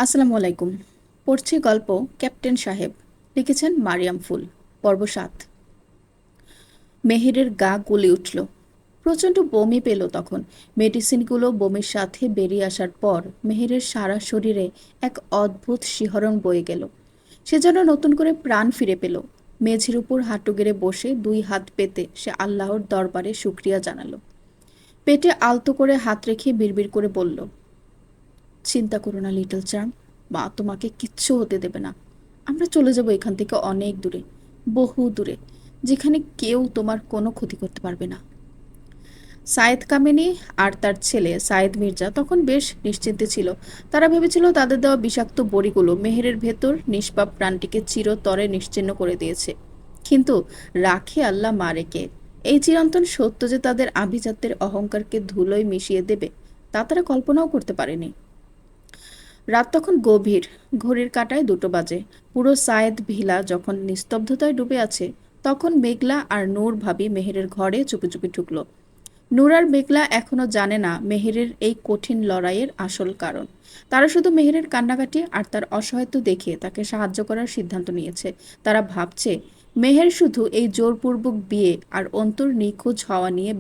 আসসালামু আলাইকুম। পড়ছি গল্প ক্যাপ্টেন সাহেব। লিখেছেন মারিয়াম ফুল। পর্ব ৭। মেহেরের গা গুলি উঠল। প্রচণ্ড বমি পেল তখন। মেডিসিনগুলো বমির সাথে বেরিয়ে আসার পর মেহেরের সারা শরীরে এক অদ্ভুত শিহরণ বয়ে গেল। সে যেন নতুন করে প্রাণ ফিরে পেল। মেঝের উপর হাঁটু গেড়ে বসে ২ হাত পেতে সে আল্লাহর দরবারে শুকরিয়া জানালো। পেটে আলতো করে হাত রেখে বিড়বিড় করে বলল, চিন্তা করো না লিটল চার্ম, মা তোমাকে কিচ্ছু হতে দেবে না। আমরা চলে যাব এখান থেকে অনেক দূরে, বহু দূরে, যেখানে কেউ তোমার কোনো ক্ষতি করতে পারবে না। সায়েদ কামিনী আর তার ছেলে সায়েদ মির্জা তখন বেশ নিশ্চিন্তে ছিল। তারা ভেবেছিল তাদের দেওয়া বিষাক্ত বড়িগুলো মেহেরের ভেতর নিষ্পাপ প্রাণটিকে চিরতরে নিশ্চিহ্ন করে দিয়েছে। কিন্তু রাখে আল্লাহ মারেকে, এই চিরন্তন সত্য যে তাদের আভিজাত্যের অহংকারকে ধুলোয় মিশিয়ে দেবে, তা তারা কল্পনাও করতে পারেনি। রাত তখন গভীর। ঘড়ির কাঁটায় ২টো বাজে। পুরো সায়েদ ভিলা যখন নিস্তব্ধতায় ডুবে আছে, তখন মেঘলা আর নূর ভাবি মেহেরের ঘরে চুপি চুপি ঢুকল। নূর আর মেঘলা এখনো জানে না মেহেরের এই কঠিন লড়াইয়ের আসল কারণ। তারা শুধু মেহেরের কান্নাকাটি আর তার অসহায়ত্ব দেখে তাকে সাহায্য করার সিদ্ধান্ত নিয়েছে। তারা ভাবছে মেহের শুধু এই জোরপূর্বক বিয়ে আর অন্তর নিখোঁজ হওয়া নিয়ে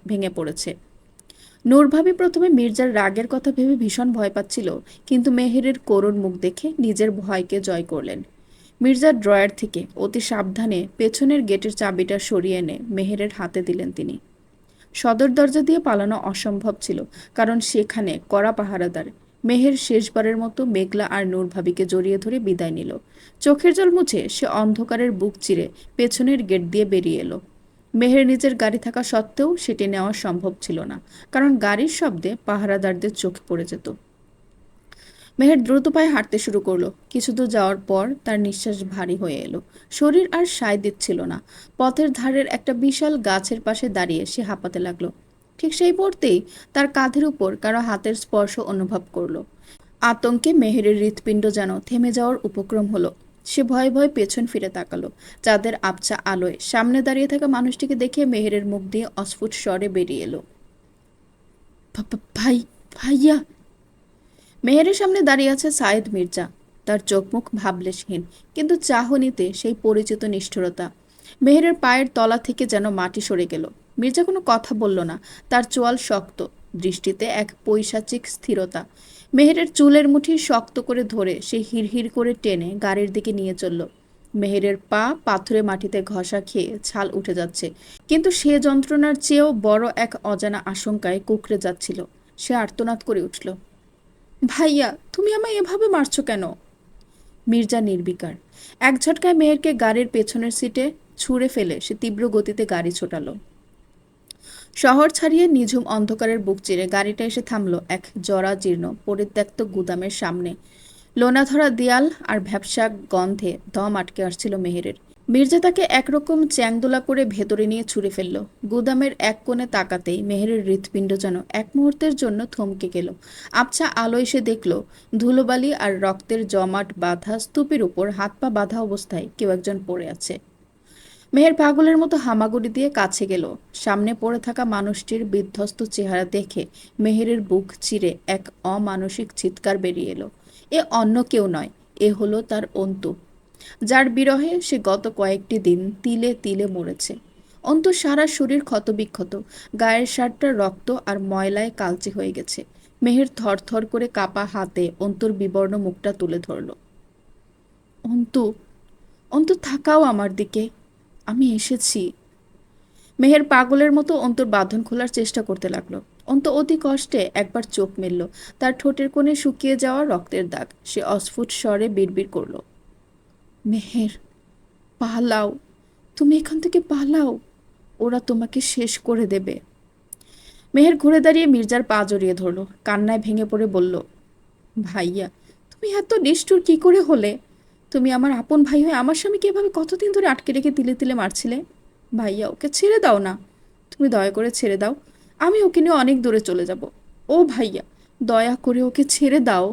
ভেঙে পড়েছে। নূর ভাবি প্রথমে মির্জার রাগের কথা ভেবে ভীষণ ভয় পাচ্ছিল, কিন্তু মেহেরের করুণ মুখ দেখে নিজের ভয়কে জয় করলেন। মির্জার ড্রয়ার থেকে অতি সাবধানে পেছনের গেটের চাবিটা সরিয়ে এনে মেহেরের হাতে দিলেন তিনি। সদর দরজা দিয়ে পালানো অসম্ভব ছিল, কারণ সেখানে কড়া পাহারাদার। মেহের শেষবারের মতো মেঘলা আর নূর ভাবিকে জড়িয়ে ধরে বিদায় নিল। চোখের জল মুছে সে অন্ধকারের বুক চিরে পেছনের গেট দিয়ে বেরিয়ে এলো। মেহের নিজের গাড়ি থাকা সত্ত্বেও সেটি নেওয়া সম্ভব ছিল না, কারণ গাড়ির শব্দে পাহারাদারদের চোখে পড়ে যেত। মেহের দ্রুত পায়ে হাঁটতে শুরু করলো। কিছু দূর যাওয়ার পর তার নিঃশ্বাস ভারী হয়ে এলো। শরীর আর সায় দিচ্ছিল না। পথের ধারের একটা বিশাল গাছের পাশে দাঁড়িয়ে সে হাঁপাতে লাগলো। ঠিক সেই মুহূর্তেই তার কাঁধের উপর কারো হাতের স্পর্শ অনুভব করলো। আতঙ্কে মেহেরের হৃৎপিণ্ড যেন থেমে যাওয়ার উপক্রম হলো। সে ভয়ে ভয়ে পেছন ফিরে তাকালো। চাঁদের আবছা আলোয় সামনে দাঁড়িয়ে থাকা মানুষটিকে দেখে মেহেরের মুখ দিয়ে অস্ফুট স্বরে বেরিয়ে এলো, ভাই, ভাইয়া। মেহেরের সামনে দাঁড়িয়ে আছে সায়েদ মির্জা। তার চোখ মুখ ভাবলেশহীন, কিন্তু চাহনিতে সেই পরিচিত নিষ্ঠুরতা। মেহেরের পায়ের তলা থেকে যেন মাটি সরে গেল। মির্জা কোনো কথা বলল না। তার চোয়াল শক্ত, দৃষ্টিতে এক পৈশাচিক স্থিরতা। মেহেরের চুলের মুঠি শক্ত করে ধরে সে হিড়হিড় করে টেনে গাড়ির দিকে নিয়ে চলল। মেহেরের পা পাথুরে মাটিতে ঘষা খেয়ে ছাল উঠে যাচ্ছে, কিন্তু সে যন্ত্রণার চেয়েও বড় এক অজানা আশঙ্কায় কুঁকড়ে যাচ্ছিল। সে আর্তনাদ করে উঠল, ভাইয়া, তুমি আমায় এভাবে মারছো কেন? মির্জা নির্বিকার। এক ঝটকায় মেহেরকে গাড়ির পেছনের সিটে ছুঁড়ে ফেলে সে তীব্র গতিতে গাড়ি ছোটালো। শহর ছাড়িয়ে নিঝুম অন্ধকারের বুক চিরে গাড়িটা এসে থামলো এক জরাজীর্ণ পরিত্যক্ত গুদামের সামনে। লোনাধরা দেয়াল আর ভ্যাপসা গন্ধে দম আটকে আসছিল মেহেরের। মির্জা তাকে একরকম চ্যাংদোলা করে ভেতরে নিয়ে ছুঁড়ে ফেলল। গুদামের এক কোণে তাকাতেই মেহেরের হৃৎপিণ্ড যেন এক মুহূর্তের জন্য থমকে গেল। আবছা আলোয় সে দেখল ধুলোবালি আর রক্তের জমাট বাঁধা স্তূপের উপর হাত পা বাঁধা অবস্থায় কেউ একজন পড়ে আছে। মেহের পাগলের মতো হামাগুড়ি দিয়ে কাছে গেল। সামনে পড়ে থাকা মানুষটির বিধ্বস্ত চেহারা দেখে মেহেরের বুক চিরে এক অমানসিক চিৎকার বেরিয়ে এলো। এ অন্য কেউ নয়, এ হলো তার অন্তু, যার বিরহে সে গত কয়েকটি দিন তিলে তিলে মরেছে। অন্তু সারা শরীর ক্ষতবিক্ষত, গায়ের শার্টটা রক্ত আর ময়লায় কালচে হয়ে গেছে। মেহের থরথর করে কাপা হাতে অন্তুর বিবর্ণ মুখটা তুলে ধরল। অন্তু, অন্তু, থাকাও আমার দিকে, আমি এসেছি। মেহের পাগলের মতো অন্তর বাঁধন খোলার চেষ্টা করতে লাগলো। অন্ত অতি কষ্টে একবার চোখ মেলল। তার ঠোঁটের কোণে শুকিয়ে যাওয়া রক্তের দাগ। সে অস্ফুট স্বরে বিড়বিড় করল, মেহের, পালাও, তুমি এখান থেকে পালাও, ওরা তোমাকে শেষ করে দেবে। মেহের ঘুরে দাঁড়িয়ে মির্জার পা জড়িয়ে ধরল। কান্নায় ভেঙে পড়ে বলল, ভাইয়া, তুমি এত নিষ্ঠুর কি করে হলে? তুমি আমার আপন ভাই হয়ে আমার স্বামীকে এভাবে কতদিন ধরে আটকে রেখে তিলে তিলে মারছিলে। ভাইয়া, ওকে ছেড়ে দাও না, তুমি দয়া করে ছেড়ে দাও। আমি ওকে নিয়ে অনেক দূরে চলে যাব। ও ভাইয়া, দয়া করে ওকে ছেড়ে দাও।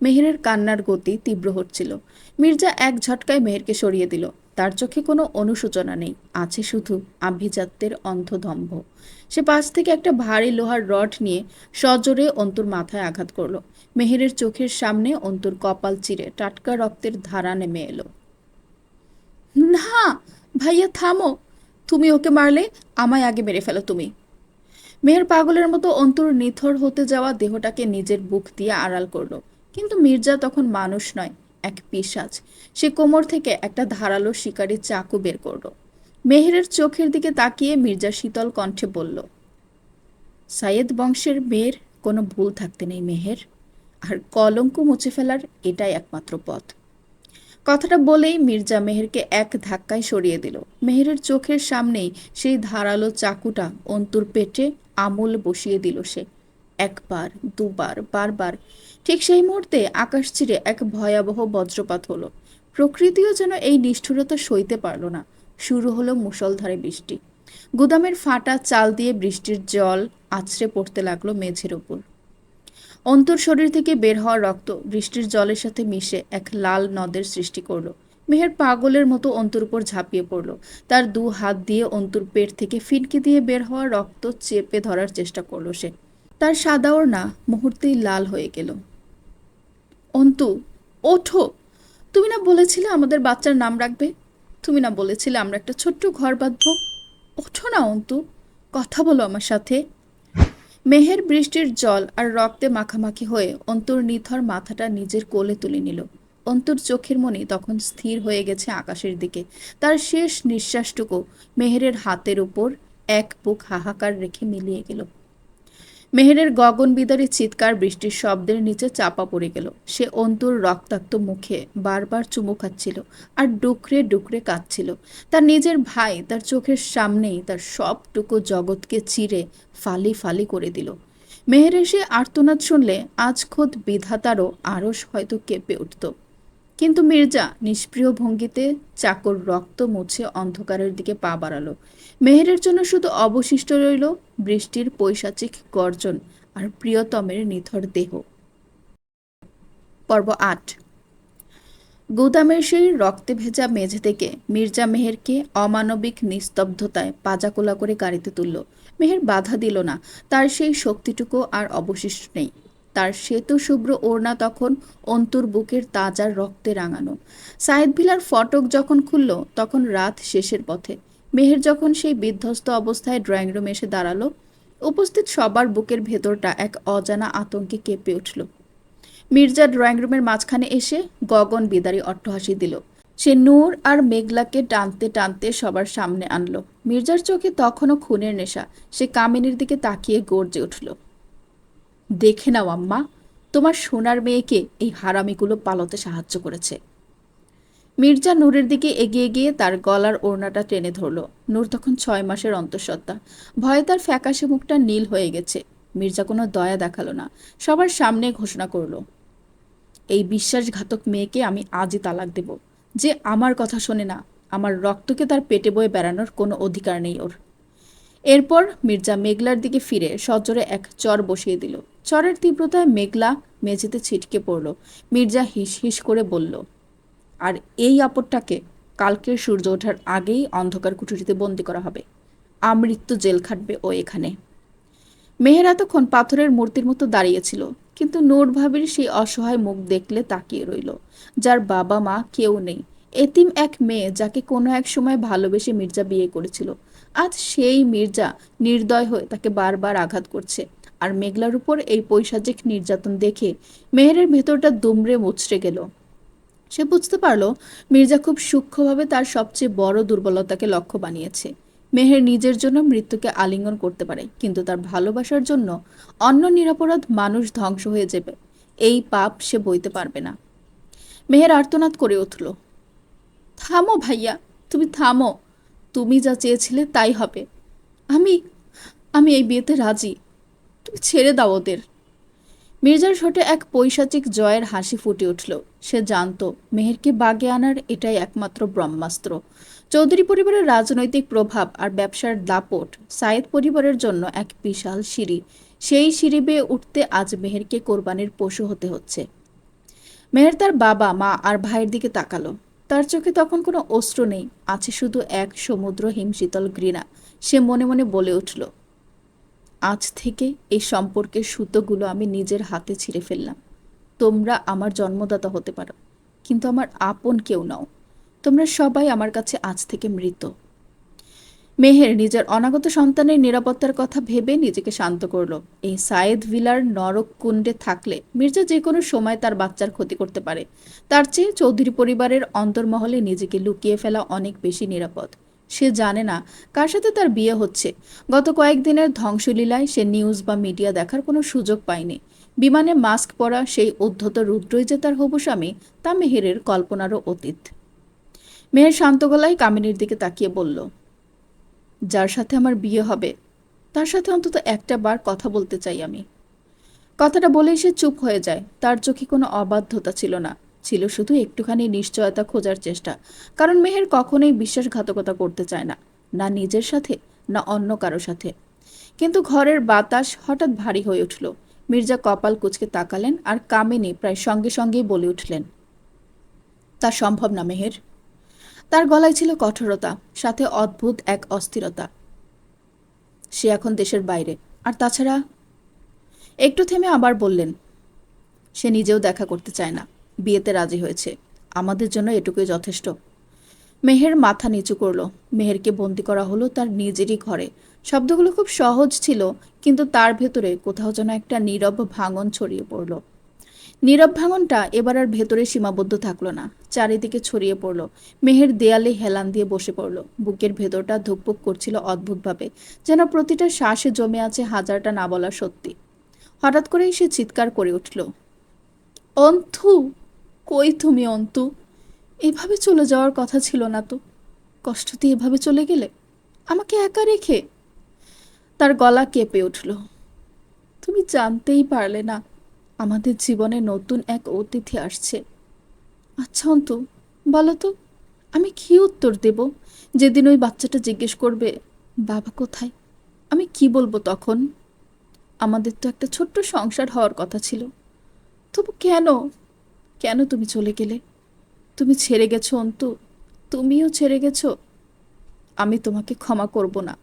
মেহেরের কান্নার গতি তীব্র হচ্ছিল। মির্জা এক ঝটকায় মেহেরকে সরিয়ে দিল। তার চোখে কোনো অনুশোচনা নেই, আছে শুধু আভিজাত্যের অন্ধদম্ভ। সে পাশ থেকে একটা ভারী লোহার রড নিয়ে সজোরে অন্তুর মাথায় আঘাত করলো। মেহেরের চোখের সামনে অন্তুর কপাল চিরে টাটকা রক্তের ধারা নেমে এলো। না ভাইয়া, থামো। তুমি ওকে মারলে, আমায় আগে মেরে ফেলো তুমি। মেহের পাগলের মতো অন্তুর নিথর হতে যাওয়া দেহটাকে নিজের বুক দিয়ে আড়াল করলো। কিন্তু মির্জা তখন মানুষ নয়, এক পিশাচ। সে কোমর থেকে একটা ধারালো শিকারি চাকু বের করলো। মেহেরের চোখের দিকে তাকিয়ে মির্জা শীতল কণ্ঠে বলল, সাইয়েদ বংশের মেয়ের কোনো ভুল থাকতে নেই মেহের, আর কলঙ্ক মুছে ফেলার এটাই একমাত্র পথ। কথাটা বলেই মির্জা মেহেরকে এক ধাক্কায় সরিয়ে দিল। মেহেরের চোখের সামনেই সেই ধারালো চাকুটা অন্তুর পেটে আমূল বসিয়ে দিল সে। একবার, দুবার, বারবার। ঠিক সেই মুহূর্তে আকাশ চিরে এক ভয়াবহ বজ্রপাত হলো। প্রকৃতিও যেন এই নিষ্ঠুরতা সইতে পারল না। শুরু হলো মুষলধারে বৃষ্টি। গুদামের ফাটা চাল দিয়ে বৃষ্টির জল আছড়ে পড়তে লাগলো মেঝের ওপর। অন্তর শরীর থেকে বের হওয়া রক্ত বৃষ্টির জলের সাথে মিশে এক লাল নদের সৃষ্টি করলো। মেহের পাগলের মতো অন্তুর উপর ঝাঁপিয়ে পড়ল। তার দু হাত দিয়ে অন্তুর পেট থেকে ফিনকি দিয়ে বের হওয়া রক্ত চেপে ধরার চেষ্টা করলো সে। তার সাদা ওড়না মুহূর্তেই লাল হয়ে গেল। অন্তু, ওঠো। তুমি না বলেছিলে আমাদের বাচ্চার নাম রাখবে? তুমি না বলেছিলে আমরা একটা ছোট্ট ঘর বাঁধবো? ওঠো না অন্তু, কথা বলো আমার সাথে। মেহের বৃষ্টির জল আর রক্তে মাখামাখি হয়ে অন্তুর নিথর মাথাটা নিজের কোলে তুলে নিল। অন্তুর চোখের মনি তখন স্থির হয়ে গেছে আকাশের দিকে। তার শেষ নিঃশ্বাসটুকু মেহেরের হাতের উপর এক বুক হাহাকার রেখে মিলিয়ে গেল। মেহেরের গগন বিদারী চিৎকার বৃষ্টির শব্দের নিচে চাপা পড়ে গেল। সে অন্তুর রক্তাক্ত মুখে বারবার চুমু খাচ্ছিল আর ডুকরে ডুকরে কাঁদছিল। তার নিজের ভাই তার চোখের সামনেই তার সবটুকু জগৎকে চিরে ফালি ফালি করে দিল। মেহেরের সে আর্তনাদ শুনলে আজ খোদ বিধাতারও আরশ হয়তো কেঁপে উঠত। কিন্তু মির্জা নিষ্প্রিয় ভঙ্গিতে চাকর রক্ত মুছে অন্ধকারের দিকে পা বাড়ালো। মেহেরের জন্য শুধু অবশিষ্ট রইল বৃষ্টির পৈশাচিক গর্জন আর প্রিয়তমের নিথর দেহ। পর্ব ৮। গুদামের সেই রক্তে ভেজা মেঝে থেকে মির্জা মেহেরকে অমানবিক নিস্তব্ধতায় পাজাকোলা করে গাড়িতে তুলল। মেহের বাধা দিল না। তার সেই শক্তিটুকু আর অবশিষ্ট নেই। তার শ্বেত শুভ্র ওড়না তখন অন্তুর বুকের তাজা রক্তে রাঙানো। সাইদ ভিলার ফটক যখন খুলল তখন রাত শেষের পথে। মেহের যখন সেই বিধ্বস্ত অবস্থায় ড্রয়িং রুমে এসে দাঁড়ালো, উপস্থিত সবার বুকের ভেতরটা এক অজানা আতঙ্কে কেঁপে উঠল। মির্জা ড্রয়িং রুমের মাঝখানে এসে গগন বিদারী অট্টহাসি দিল। সে নূর আর মেঘলাকে টানতে টানতে সবার সামনে আনলো। মির্জার চোখে তখনও খুনের নেশা। সে কামিনীর দিকে তাকিয়ে গর্জে উঠল, দেখে নাও আম্মা, তোমার সোনার মেয়েকে এই হারামিগুলো পালতে সাহায্য করেছে। মির্জা নূরের দিকে এগিয়ে গিয়ে তার গলার ওড়নাটা টেনে ধরল। নূর তখন 6 মাসের অন্তঃসত্ত্বা। ভয়ে তার ফ্যাকাশে মুখটা নীল হয়ে গেছে। মির্জা কোনো দয়া দেখালো না। সবার সামনে ঘোষণা করল, এই বিশ্বাসঘাতক মেয়েকে আমি আজই তালাক দেব। যে আমার কথা শোনে না, আমার রক্তকে তার পেটে বয়ে বেড়ানোর কোনো অধিকার নেই ওর। এরপর মির্জা মেঘলার দিকে ফিরে সজোরে এক চর বসিয়ে দিল। চরের তীব্রতায় মেঘলা মেঝেতে ছিটকে পড়ল। মির্জা হিস হিস করে বলল, আর এই আপদটাকে কালকের সূর্য ওঠার আগেই অন্ধকার কুঠুরিতে বন্দি করা হবে। আমৃত্যু জেল খাটবে ও এখানে। মেহের এতক্ষণ পাথরের মূর্তির মতো দাঁড়িয়েছিল, কিন্তু নূর ভাবির সেই অসহায় মুখ দেখলে তাকিয়ে রইল। যার বাবা মা কেউ নেই, এতিম এক মেয়ে যাকে কোনো এক সময় ভালোবেসে মির্জা বিয়ে করেছিল। আজ সেই মির্জা নির্দয় হয়ে তাকে বারবার আঘাত করছে। আর মেঘলার উপর এই পৈশাচিক নির্যাতন দেখে মেহেরের ভেতরটা দুমড়ে মুচড়ে গেল। সে বুঝতে পারল মির্জা খুব সূক্ষ্মভাবে তার সবচেয়ে বড় দুর্বলতাকে লক্ষ্য বানিয়েছে। মেহের নিজের জন্য মৃত্যুকে আলিঙ্গন করতে পারে, কিন্তু তার ভালোবাসার জন্য অন্য নিরপরাধ মানুষ ধ্বংস হয়ে যাবে, এই পাপ সে বইতে পারবে না। মেহের আর্তনাদ করে উঠল, থামো ভাইয়া, তুমি থামো। তুমি যা চেয়েছিলে তাই হবে। আমি আমি এই বিয়েতে রাজি। তুমি ছেড়ে দাও ওদের। মির্জার ঠোঁটে এক পৈশাচিক জয়ের হাসি ফুটে উঠল। সে জানত মেহেরকে বাগে আনার এটাই একমাত্র ব্রহ্মাস্ত্র। চৌধুরী পরিবারের রাজনৈতিক প্রভাব আর ব্যবসার দাপট সাইদ পরিবারের জন্য এক বিশাল সিঁড়ি। সেই সিঁড়ি বেয়ে উঠতে আজ মেহেরকে কোরবানির পশু হতে হচ্ছে। মেহের তার বাবা মা আর ভাইয়ের দিকে তাকালো। তার চোখে তখন কোনো অশ্রু নেই, আছে শুধু এক সমুদ্র হিমশীতল ঘৃণা। সে মনে মনে বলে উঠল, আজ থেকে এই সম্পর্কের সুতোগুলো আমি নিজের হাতে ছিঁড়ে ফেললাম। তোমরা আমার জন্মদাতা হতে পারো, কিন্তু আমার আপন কেউ নাও। তোমরা সবাই আমার কাছে আজ থেকে মৃত। মেহের নিজের অনাগত সন্তানের নিরাপত্তার কথা ভেবে নিজেকে শান্ত করল। এই সায়েদ ভিলার নরক কুণ্ডে থাকলে মির্জা যে কোনো সময় তার বাচ্চার ক্ষতি করতে পারে। তার চেয়ে চৌধুরী পরিবারের অন্তর্মহলে নিজেকে লুকিয়ে ফেলা অনেক বেশি নিরাপদ। সে জানে না কার সাথে তার বিয়ে হচ্ছে। গত কয়েকদিনের ধ্বংসলীলায় সে নিউজ বা মিডিয়া দেখার কোনো সুযোগ পায়নি। বিমানে মাস্ক পরা সেই উদ্ধত রুদ্রই যে তার হবু স্বামী, তা মেহেরের কল্পনারও অতীত। মেহের শান্ত গলায় কামিনীর দিকে তাকিয়ে বলল, যার সাথে আমার বিয়ে হবে তার সাথে অন্তত একটা বার কথা বলতে চাই আমি। কথাটা বলেই সে চুপ হয়ে যায়। তার চোখে কোনো অবাধ্যতা ছিল না, ছিল শুধু একটুখানি নিশ্চয়তা খোঁজার চেষ্টা। কারণ মেহের কখনোই বিশ্বাসঘাতকতা করতে চায় না, না নিজের সাথে না অন্য কারো সাথে। কিন্তু ঘরের বাতাস হঠাৎ ভারী হয়ে উঠল। মির্জা কপাল কুঁচকে তাকালেন আর কামিনী প্রায় সঙ্গে সঙ্গেই বলে উঠলেন, তা সম্ভব না মেহের। তার গলায় ছিল কঠোরতা, সাথে অদ্ভুত এক অস্থিরতা। সে এখন দেশের বাইরে, আর তাছাড়া একটু থেমে আবার বললেন, সে নিজেও দেখা করতে চায় না। বিয়েতে রাজি হয়েছে, আমাদের জন্য এটুকুই যথেষ্ট। মেহের মাথা নিচু করলো। মেহেরকে বন্দি করা হলো তার নিজেরই ঘরে। শব্দগুলো খুব সহজ ছিল, কিন্তু তার ভেতরে কোথাও যেন একটা নীরব ভাঙন ছড়িয়ে পড়ল। নীরব ভাঙনটা এবার আর ভেতরে সীমাবদ্ধ থাকলো না, চারিদিকে ছড়িয়ে পড়ল। মেহের দেয়ালে হেলান দিয়ে বসে পড়ল। বুকের ভেতরটা ধুকপুক করছিল অদ্ভুতভাবে, যেন প্রতিটা শ্বাসে জমে আছে হাজারটা না বলা সত্যি। হঠাৎ করেই সে চিৎকার করে উঠল, অন্তু! কই তুমি অন্তু? এভাবে চলে যাওয়ার কথা ছিল না তো। কষ্ট দিয়ে এভাবে চলে গেলে আমাকে একা রেখে। তার গলা কেঁপে উঠল। তুমি জানতেই পারলে না আমাদের জীবনে নতুন এক অতিথি আসছে। আচ্ছা অন্তু, বলো তো, আমি কি উত্তর দেব যেদিন ওই বাচ্চাটা জিজ্ঞেস করবে বাবা কোথায়? আমি কি বলবো তখন? আমাদের তো একটা ছোট্ট সংসার হওয়ার কথা ছিল। তবু কেন, কেন তুমি চলে গেলে? তুমি ছেড়ে গেছো অন্তু, তুমিও ছেড়ে গেছো। আমি তোমাকে ক্ষমা করব না।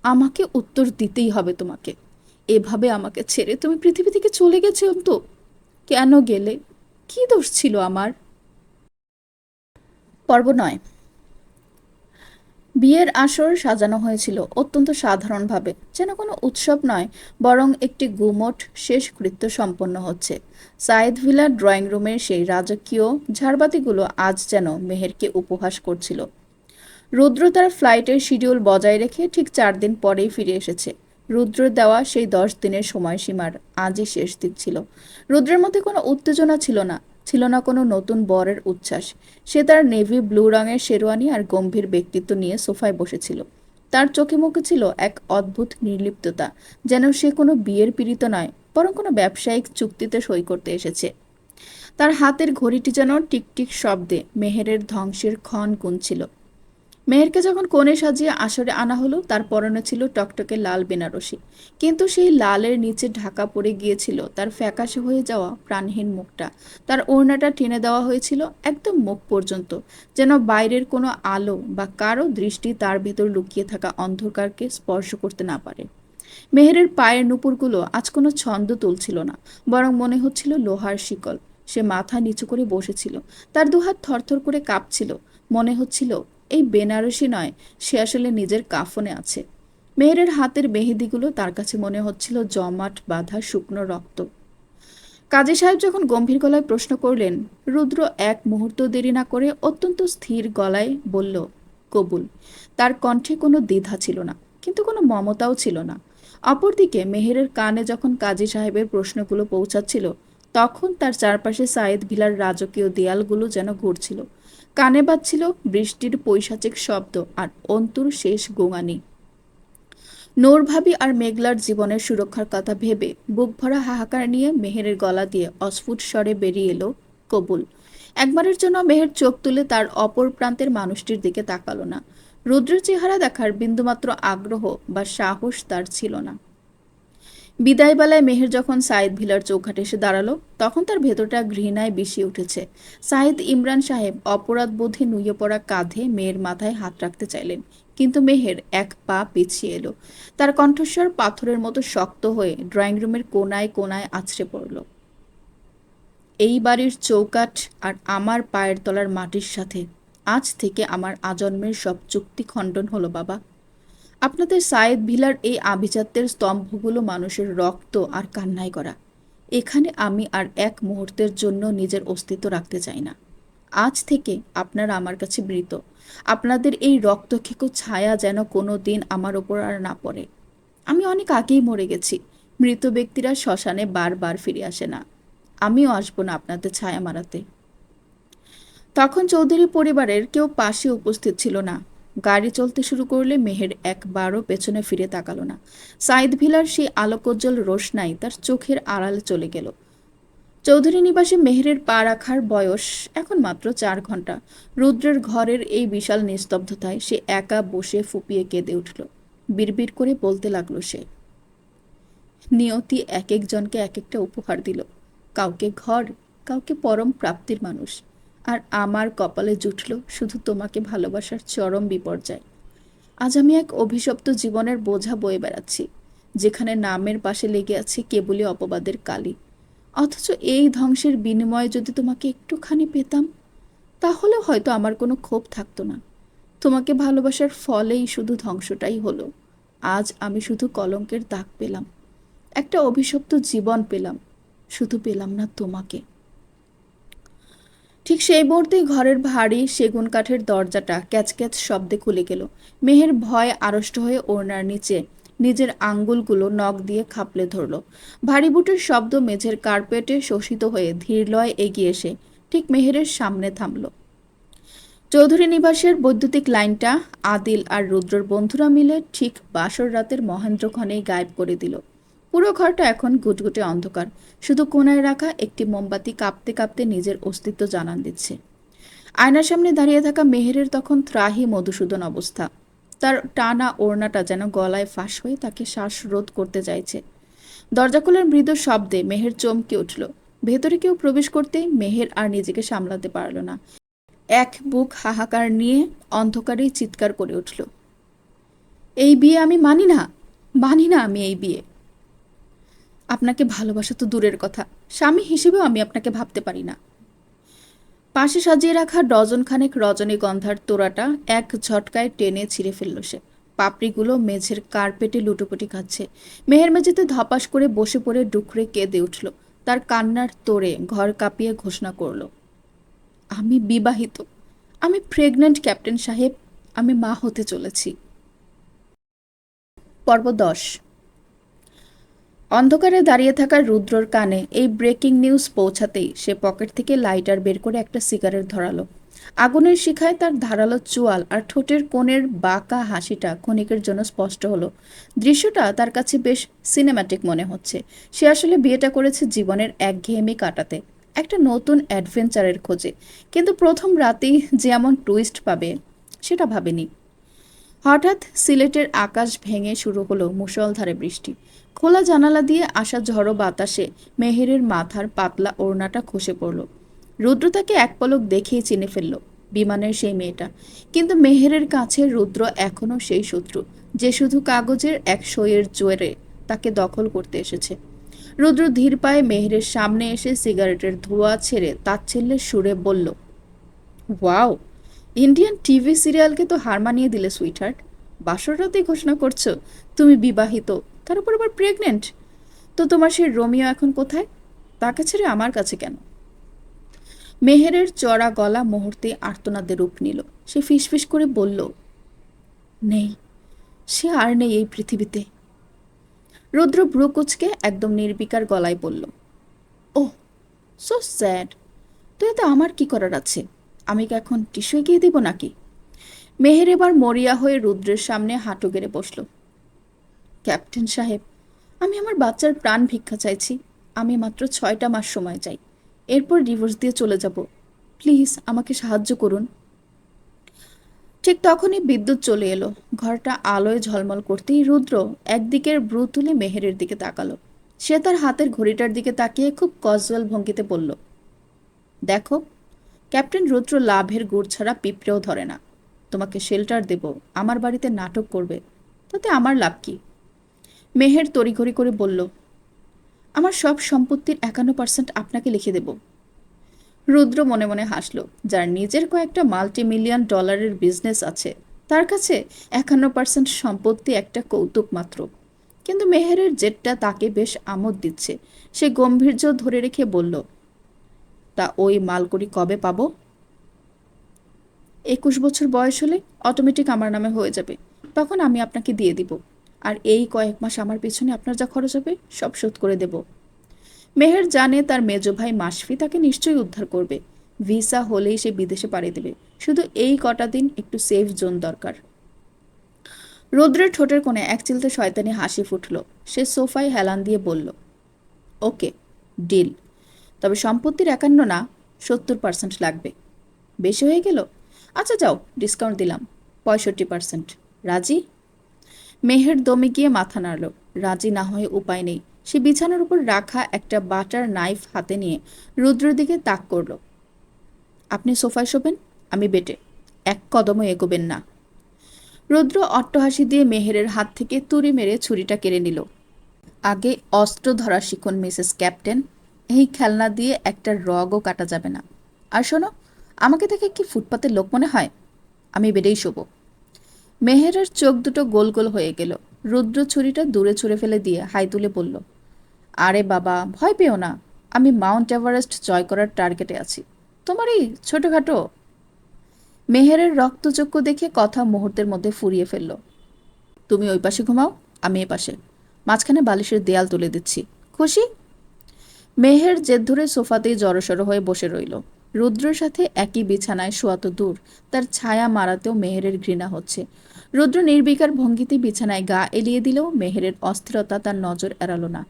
আমাকে উত্তর দিতেই হবে তোমাকে। এভাবে আমাকে ছেড়ে তুমি পৃথিবী থেকে চলে গেছো অন্তু। কেন গেলে? কি দোষ ছিল আমার? পর্ব ৯। বিয়ের আসর সাজানো হয়েছিল অত্যন্ত সাধারণভাবে, যেন কোনো উৎসব নয়, বরং একটি গুমোট শেষকৃত্য সম্পন্ন হচ্ছে। সায়েদ ভিলার ড্রয়িং রুমের সেই রাজকীয় ঝাড়বাতিগুলো আজ যেন মেহেরকে উপহাস করছিল। রুদ্র তার ফ্লাইটের শিডিউল বজায় রেখে ঠিক 4 দিন পরেই ফিরে এসেছে। রুদ্রের দেওয়া সেই 10 দিনের সময়সীমার আজই শেষ দিন ছিল। রুদ্রের মধ্যে কোনো উত্তেজনা ছিল না, ছিল না কোনো নতুন বরের উচ্ছ্বাস। সে তার নেভি ব্লু রঙের শেরওয়ানি আর গম্ভীর ব্যক্তিত্ব নিয়ে সোফায় বসেছিল। তার চোখে মুখে ছিল এক অদ্ভুত নির্লিপ্ততা, যেন সে কোনো বিয়ের পীড়িত নয়, বরং কোনো ব্যবসায়িক চুক্তিতে সই করতে এসেছে। তার হাতের ঘড়িটি যেন টিকটিক শব্দে মেহেরের ধ্বংসের ক্ষণ গুনছিল। মেহেরকে যখন কোণে সাজিয়ে আসরে আনা হলো, তার পরনে ছিল টকটকে লাল বেনারসি, কিন্তু সেই লালের নিচে ঢাকা পড়ে গিয়েছিল তার ফ্যাকাশে হয়ে যাওয়া প্রাণহীন মুখটা। তার ওড়নাটা টেনে দেওয়া হয়েছিল একদম মুখ পর্যন্ত, যেন বাইরের কোনো আলো বা কারো দৃষ্টি তার ভেতর লুকিয়ে থাকা অন্ধকারকে স্পর্শ করতে না পারে। মেহেরের পায়ের নুপুরগুলো আজ কোনো ছন্দ তুলছিল না, বরং মনে হচ্ছিল লোহার শিকল। সে মাথা নিচু করে বসেছিল, তার দুহাত থরথর করে কাঁপছিল। মনে হচ্ছিল এই বেনারসি নয়, সে আসলে নিজের কাফনে আছে। মেহেরের হাতের মেহেদিগুলো তার কাছে মনে হচ্ছিল জমাট বাঁধা শুকনো রক্ত। কাজী সাহেব যখন গম্ভীর গলায় প্রশ্ন করলেন, রুদ্র এক মুহূর্ত দেরি না করে অত্যন্ত স্থির গলায় বলল, কবুল। তার কণ্ঠে কোনো দ্বিধা ছিল না, কিন্তু কোনো মমতাও ছিল না। অপরদিকে মেহেরের কানে যখন কাজী সাহেবের প্রশ্নগুলো পৌঁছাচ্ছিল, তখন তার চারপাশে সায়েদ ভিলার রাজকীয় দেয়ালগুলো যেন ঘুরছিল। কানে বাজছিল বৃষ্টির পৈশাচিক শব্দ আর অন্তুর শেষ গোঙানি। নূর ভাবি আর মেঘলার জীবনের সুরক্ষার কথা ভেবে বুক ভরা হাহাকার নিয়ে মেহেরের গলা দিয়ে অস্ফুট স্বরে বেরিয়ে এলো, কবুল। একবারের জন্য মেহের চোখ তুলে তার অপর প্রান্তের মানুষটির দিকে তাকালো না। রুদ্রের চেহারা দেখার বিন্দুমাত্র আগ্রহ বা সাহস তার ছিল না। বিদায়বেলায় মেহের যখন সাইদ ভিলার চৌঘাটে এসে দাঁড়ালো, তখন তার ভেতরটা ঘৃণায় বিষিয়ে উঠেছে। সাইদ ইমরান সাহেব অপরাধবোধে নুয়ে পড়া কাঁধে মেয়ের মাথায় হাত রাখতে চাইলেন, কিন্তু মেহের এক পা পিছিয়ে এলো। তার কণ্ঠস্বর পাথরের মতো শক্ত হয়ে ড্রয়িং রুমের কোনায় কোনায় আছড়ে পড়ল। এই বাড়ির চৌকাঠ আর আমার পায়ের তলার মাটির সাথে আজ থেকে আমার আজন্মের সব চুক্তি খণ্ডন হলো বাবা। আপনাদের সায়েদ ভিলার এই আভিজাত্যের স্তম্ভগুলো মানুষের রক্ত আর কান্নায় করা। এখানে আমি আর এক মুহূর্তের জন্য নিজের অস্তিত্ব রাখতে চাই না। আজ থেকে আপনারা আমার কাছে মৃত। আপনাদের এই রক্তক্ষেকো ছায়া যেন কোনো দিন আমার ওপর আর না পড়ে। আমি অনেক আগেই মরে গেছি। মৃত ব্যক্তিরা শ্মশানে বারবার ফিরে আসে না। আমিও আসবো না আপনাদের ছায়া মারাতে। তখন চৌধুরী পরিবারের কেউ পাশে উপস্থিত ছিল না। গাড়ি চলতে শুরু করলে মেহের একবারও পেছনে ফিরে তাকালো না। সাইদ ভিলার সেই আলোকোজ্জ্বল রোশনাই তার চোখের আড়ালে চলে গেল। চৌধুরী নিবাসে মেহেরের পা রাখার বয়স এখন মাত্র 4 ঘন্টা। রুদ্রের ঘরের এই বিশাল নিস্তব্ধতায় সে একা বসে ফুপিয়ে কেঁদে উঠল। বিড়বিড় করে বলতে লাগলো সে, নিয়তি এক একজনকে এক একটা উপহার দিল। কাউকে ঘর, কাউকে পরম প্রাপ্তির মানুষ। আর আমার কপালে জুটল শুধু তোমাকে ভালোবাসার চরম বিপর্যয়। আজ আমি এক অভিশপ্ত জীবনের বোঝা বয়ে বেড়াচ্ছি, যেখানে নামের পাশে লেগে আছে কেবলই অপবাদের কালি। অথচ এই ধ্বংসের বিনিময়ে যদি তোমাকে একটুখানি পেতাম, তাহলে হয়তো আমার কোনো ক্ষোভ থাকতো না। তোমাকে ভালোবাসার ফলেই শুধু ধ্বংসটাই হলো। আজ আমি শুধু কলঙ্কের দাগ পেলাম, একটা অভিশপ্ত জীবন পেলাম, শুধু পেলাম না তোমাকে। ঠিক সেই মুহূর্তেই ঘরের ভারী সেগুন কাঠের দরজাটা ক্যাচ ক্যাচ শব্দে খুলে গেল। মেহের ভয়ে আড়ষ্ট হয়ে ওড়নার নিচে নিজের আঙ্গুলগুলো নখ দিয়ে খাপলে ধরল। ভারী বুটের শব্দ মেঝের কার্পেটে শোষিত হয়ে ধীরলয়ে এগিয়ে এসে ঠিক মেহেরের সামনে থামল। চৌধুরী নিবাসের বৈদ্যুতিক লাইনটা আদিল আর রুদ্রর বন্ধুরা মিলে ঠিক বাসর রাতের মহেন্দ্রক্ষণেই গায়েব করে দিল। পুরো ঘরটা এখন গুটগুটে অন্ধকার। শুধু কোনায় রাখা একটি মোমবাতি কাঁপতে কাঁপতে নিজের অস্তিত্ব জানান দিচ্ছে। আয়নার সামনে দাঁড়িয়ে থাকা মেহেরের তখন ত্রাহি মধুসূদন অবস্থা। তার টানা ওড়নাটা যেন গলায় ফাঁস হয়ে তাকে শ্বাসরোধ করতে চাইছে। দরজা খোলার মৃদু শব্দে মেহের চমকে উঠল। ভেতরে কেউ প্রবেশ করতেই মেহের আর নিজেকে সামলাতে পারল না। এক বুক হাহাকার নিয়ে অন্ধকারেই চিৎকার করে উঠল, এই বিয়ে আমি মানি না, মানি না আমি এই বিয়ে। আপনাকে ভালোবাসা তো দূরের কথা, স্বামী হিসেবেও আমি আপনাকে ভাবতে পারি না। পাশে সাজিয়ে রাখা ডজনখানেক রজনীগন্ধার তোড়াটা এক ঝটকায় টেনে ছিঁড়ে ফেলল সে। পাপড়িগুলো মেঝের কার্পেটে লুটোপুটি খাচ্ছে। মেহের মেঝেতে ধপাস করে বসে পড়ে ডুকরে কেঁদে উঠল। তার কান্নার তোড়ে ঘর কাঁপিয়ে ঘোষণা করল, আমি বিবাহিত, আমি প্রেগন্যান্ট ক্যাপ্টেন সাহেব, আমি মা হতে চলেছি। পর্ব 10। অন্ধকারে দাঁড়িয়ে থাকা রুদ্রর কানে এই ব্রেকিং নিউজ পৌঁছাতেই সে পকেট থেকে লাইটার বের করে একটা সিগারেট ধরালো। আগুনের শিখায় তার ধারালো চোয়াল আর ঠোঁটের কোণের বাঁকা হাসিটা ক্ষণিকের জন্য স্পষ্ট হলো। দৃশ্যটা তার কাছে বেশ সিনেম্যাটিক মনে হচ্ছে। সে আসলে বিয়েটা করেছে জীবনের একঘেয়েমি কাটাতে, একটা নতুন অ্যাডভেঞ্চারের খোঁজে। কিন্তু প্রথম রাতেই যে এমন টুইস্ট পাবে সেটা ভাবেনি। হঠাৎ সিলেটের আকাশ ভেঙে শুরু হলো মুষলধারে বৃষ্টি। খোলা জানালা দিয়ে আসা ঝড়ো বাতাসে মেহেরের মাথার পাতলা ওড়নাটা খসে পড়ল। রুদ্র তাকে এক পলক দেখেই চিনে ফেলল, বিমানের সেই মেয়েটা। কিন্তু মেহেরের কাছে রুদ্র এখনও সেই শত্রু, যে শুধু কাগজের এক সইয়ের জোরে তাকে দখল করতে এসেছে। রুদ্র ধীর পায়ে মেহেরের সামনে এসে সিগারেটের ধোঁয়া ছেড়ে তাচ্ছিল্যের সুরে বলল, ওয়াও, ইন্ডিয়ান টিভি সিরিয়ালকে তো হার মানিয়ে দিলে সুইটহার্ট। বাসর রাতেই ঘোষণা করছো তুমি বিবাহিত, তার উপর আবার প্রেগনেন্ট। তো তোমার সেই রোমিও এখন কোথায়? তাকে ছেড়ে আমার কাছে কেন? মেহেরের চড়া গলা মুহূর্তে আর্তনাদে রূপ নিল। সে ফিসফিস করে বলল, নেই, সে আর নেই এই পৃথিবীতে। রুদ্র ভ্রু কুচকে একদম নির্বিকার গলায় বলল, ওহ, সো স্যাড। তো এতে আমার কি করার আছে? আমি কি এখন টিস্যু এগিয়ে দেব নাকি? মেহের এবার মরিয়া হয়ে রুদ্রের সামনে হাঁটু গেড়ে বসল। ক্যাপ্টেন সাহেব, আমি আমার বাচ্চার প্রাণ ভিক্ষা চাইছি। আমি মাত্র 6টা মাস সময় চাই, এরপর ডিভোর্স দিয়ে চলে যাব। প্লিজ আমাকে সাহায্য করুন। ঠিক তখনই বিদ্যুৎ চলে এলো। ঘরটা আলোয় ঝলমল করতেই রুদ্র একদিকের ভ্রু তুলে মেহেরের দিকে তাকালো। সে তার হাতের ঘড়িটার দিকে তাকিয়ে খুব ক্যাজুয়াল ভঙ্গিতে বলল, দেখো, ক্যাপ্টেন রুদ্র লাভের গুড় ছাড়া পিঁপড়েও ধরে না। তোমাকে শেল্টার দেব, আমার বাড়িতে নাটক করবে, তাতে আমার লাভ কি? মেহের তড়িঘড়ি করে বলল, আমার সব সম্পত্তির 51% আপনাকে লিখে দেব। রুদ্র মনে মনে হাসল। যার নিজের কয়েকটা $multi-million বিজনেস আছে, তার কাছে 51% সম্পত্তি একটা কৌতুক মাত্র। কিন্তু মেহেরের জেদটা তাকে বেশ আমোদ দিচ্ছে। সে গম্ভীর্য ধরে রেখে বলল, তা ওই মালকড়ি কবে পাবো? 21 বছর বয়স হলে অটোমেটিক আমার নামে হয়ে যাবে, তখন আমি আপনাকে দিয়ে দিব। আর এই কয়েক মাস আমার পিছনে আপনার যা খরচ হবে সব শোধ করে দেব। মেহের জানে তার মেজো ভাই মাশফি তাকে নিশ্চয়ই উদ্ধার করবে। ভিসা হলেই সে বিদেশে পাড়ি দেবে। শুধু এই কটা দিন একটু সেফ জোন দরকার। রৌদ্রের ঠোঁটের কোণে এক চিলতে শয়তানি হাসি ফুটল। সে সোফায় হেলান দিয়ে বলল, ওকে, ডিল। তবে সম্পত্তির 51 না, 70% লাগবে। বেশি হয়ে গেল? আচ্ছা যাও, ডিসকাউন্ট দিলাম, 65%। রাজি? মেহের দমে গিয়ে মাথা নাড়ল। রাজি না হয়ে উপায় নেই। সে বিছানার উপর রাখা একটা বাটার নাইফ হাতে নিয়ে রুদ্রের দিকে তাক করল। আপনি সোফায় শোবেন, আমি বেটে। এক কদমও এগোবেন না। রুদ্র অট্টহাসি দিয়ে মেহেরের হাত থেকে তুড়ি মেরে ছুরিটা কেড়ে নিল। আগে অস্ত্র ধরা শিখুন মিসেস ক্যাপ্টেন। এই খেলনা দিয়ে একটা রগও কাটা যাবে না। আর শোনো, আমাকে দেখে কি ফুটপাতের লোক মনে হয়? আমি বেডেই শোবো। মেহেরের চোখ দুটো গোল গোল হয়ে গেল। রুদ্র ছুরিটা দূরে ছুঁড়ে ফেলে দিয়ে হাই তুলে বলল, আরে বাবা, ভয় পেও না। আমি মাউন্ট এভারেস্ট জয় করার টার্গেটে আছি। তোমার এই ছোটখাটো। মেহেরের রক্তচক্ষু দেখে কথা মুহূর্তের মধ্যে ফুরিয়ে ফেলল। তুমি ওই পাশে ঘুমাও, আমি এ পাশে। মাঝখানে বালিশের দেয়াল তুলে দিচ্ছি। খুশি? মেহের জেদ ধরে সোফাতেই জড়সড় হয়ে বসে রইল। রুদ্রের সাথে একই বিছানায় শোয়া তো দূর, তার ছায়া মারাতেও মেহেরের ঘৃণা হচ্ছে। রুদ্র নির্বিকার ভঙ্গিতে বিছানায় গা এলিয়ে দিলেও মেহেরের অস্থিরতা তার নজর এড়াল না।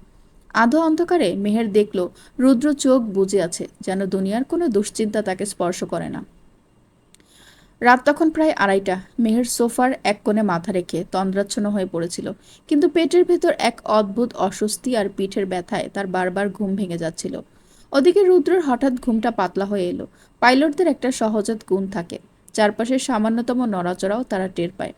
আধো অন্ধকারে মেহের দেখল রুদ্র চোখ বুজে আছে, যেন দুনিয়ার কোনো দুশ্চিন্তা তাকে স্পর্শ করে না। রাত তখন প্রায় 2:30। মেহের সোফার এক কোণে মাথা রেখে তন্দ্রাচ্ছন্ন হয়ে পড়েছিল, কিন্তু পেটের ভেতর এক অদ্ভুত অস্বস্তি আর পিঠের ব্যথায় তার বারবার ঘুম ভেঙে যাচ্ছিল। ওদিকে রুদ্রের হঠাৎ ঘুমটা পাতলা হয়ে এলো। পাইলটদের একটা সহজাত গুণ থাকে, চারপাশের সামান্যতম নড়াচড়াও তারা টের পায়।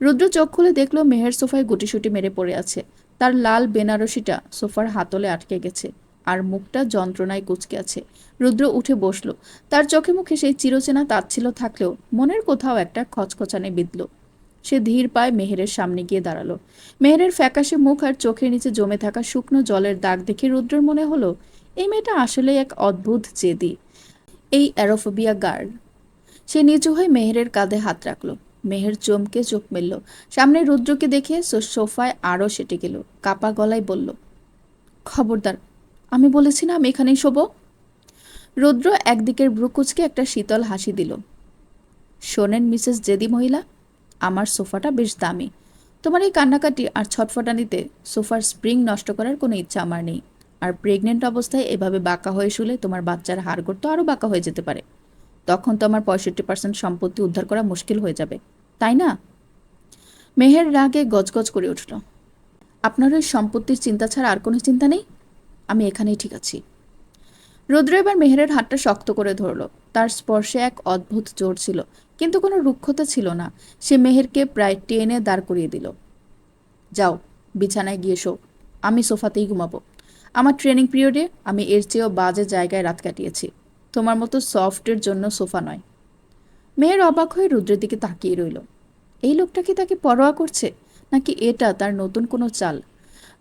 রুদ্র চোখ খুলে দেখল মেহের সোফায় গুটিসুটি মেরে পড়ে আছে। তার লাল বেনারসিটা সোফার হাতলে আটকে গেছে, আর মুখটা যন্ত্রণায় কুঁচকে আছে। রুদ্র উঠে বসল। তার চোখে মুখে সেই চিরচেনা তাচ্ছিল্য থাকলেও মনের কোথাও একটা খচখচানি বিঁধল। সে ধীর পায়ে মেহেরের সামনে গিয়ে দাঁড়ালো। মেহেরের ফ্যাকাশে মুখ আর চোখের নিচে জমে থাকা শুকনো জলের দাগ দেখে রুদ্রের মনে হলো, এই মেয়েটা আসলে এক অদ্ভুত জেদি, এই অ্যারোফোবিয়া গার্ড। সে নিচু হয়ে মেহেরের কাঁধে হাত রাখল। মেহের চমকে চোখ মেলল। সামনে রুদ্রকে দেখে সোফায় আরও সেটে গেল। কাপা গলায় বলল, খবরদার, আমি বলেছি না আমি এখানেই শোবো। রুদ্র একদিকের ভ্রু কুঁচকে একটা শীতল হাসি দিল। শোনেন মিসেস জেদি মহিলা, আমার সোফাটা বেশ দামি। তোমার এই কান্নাকাটি আর ছটফটানিতে সোফার স্প্রিং নষ্ট করার কোনো ইচ্ছা আমার নেই। আর প্রেগনেন্ট অবস্থায় এভাবে বাঁকা হয়ে শুলে তোমার বাচ্চার হাড়গোড় তো আরও বাঁকা হয়ে যেতে পারে। তখন তো আমার 65% সম্পত্তি উদ্ধার করা মুশকিল হয়ে যাবে, তাই না? মেহের রাগে গজগজ করে উঠল। আপনার ওই সম্পত্তির চিন্তা ছাড়া আর কোনো চিন্তা নেই? আমি এখানেই ঠিক আছি। রুদ্র এবার মেহেরের হাতটা শক্ত করে ধরল। তার স্পর্শে এক অদ্ভুত জোর ছিল, কিন্তু কোনো রুক্ষতা ছিল না। সে মেহেরকে প্রায় টেনে দাঁড় করিয়ে দিল। যাও, বিছানায় গিয়ে শো, আমি সোফাতেই ঘুমাবো। আমার ট্রেনিং পিরিয়ডে আমি এর চেয়েও বাজে জায়গায় রাত কাটিয়েছি। তোমার মতো সফটের জন্য সোফা নয়। মেয়ের অবাক হয়ে রুদ্রের দিকে তাকিয়ে রইল। এই লোকটা কি তাকে পরোয়া করছে, নাকি এটা তার নতুন কোনো চাল?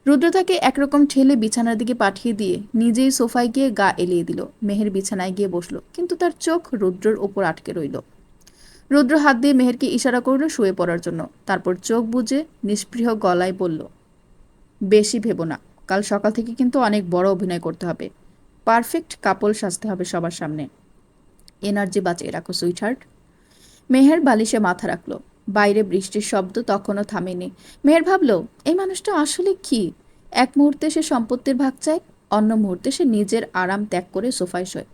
রুদ্র তাকে একরকম ঠেলে বিছানার দিকে পাঠিয়ে দিয়ে নিজেই সোফায় গিয়ে গা এলিয়ে দিল। মেহের বিছানায় গিয়ে বসলো, কিন্তু তার চোখ রুদ্রের ওপর আটকে রইল। রুদ্র হাত দিয়ে মেহেরকে ইশারা করল শুয়ে পড়ার জন্য। তারপর চোখ বুজে নিস্পৃহ গলায় বলল, বেশি ভেবো না, কাল সকাল থেকে কিন্তু অনেক বড় অভিনয় করতে হবে। পারফেক্ট কাপল সাজতে হবে সবার সামনে। এনার্জি বাঁচিয়ে রাখো সুইটহার্ট। মেহের বালিশে মাথা রাখল। বাইরে বৃষ্টির শব্দ তখনও থামেনি। মেহের ভাবল, এই মানুষটা আসলে কি? এক মুহূর্তে সে সম্পত্তির ভাগ চায়, অন্য মুহূর্তে সে নিজের আরাম ত্যাগ করে সোফায় শোয়।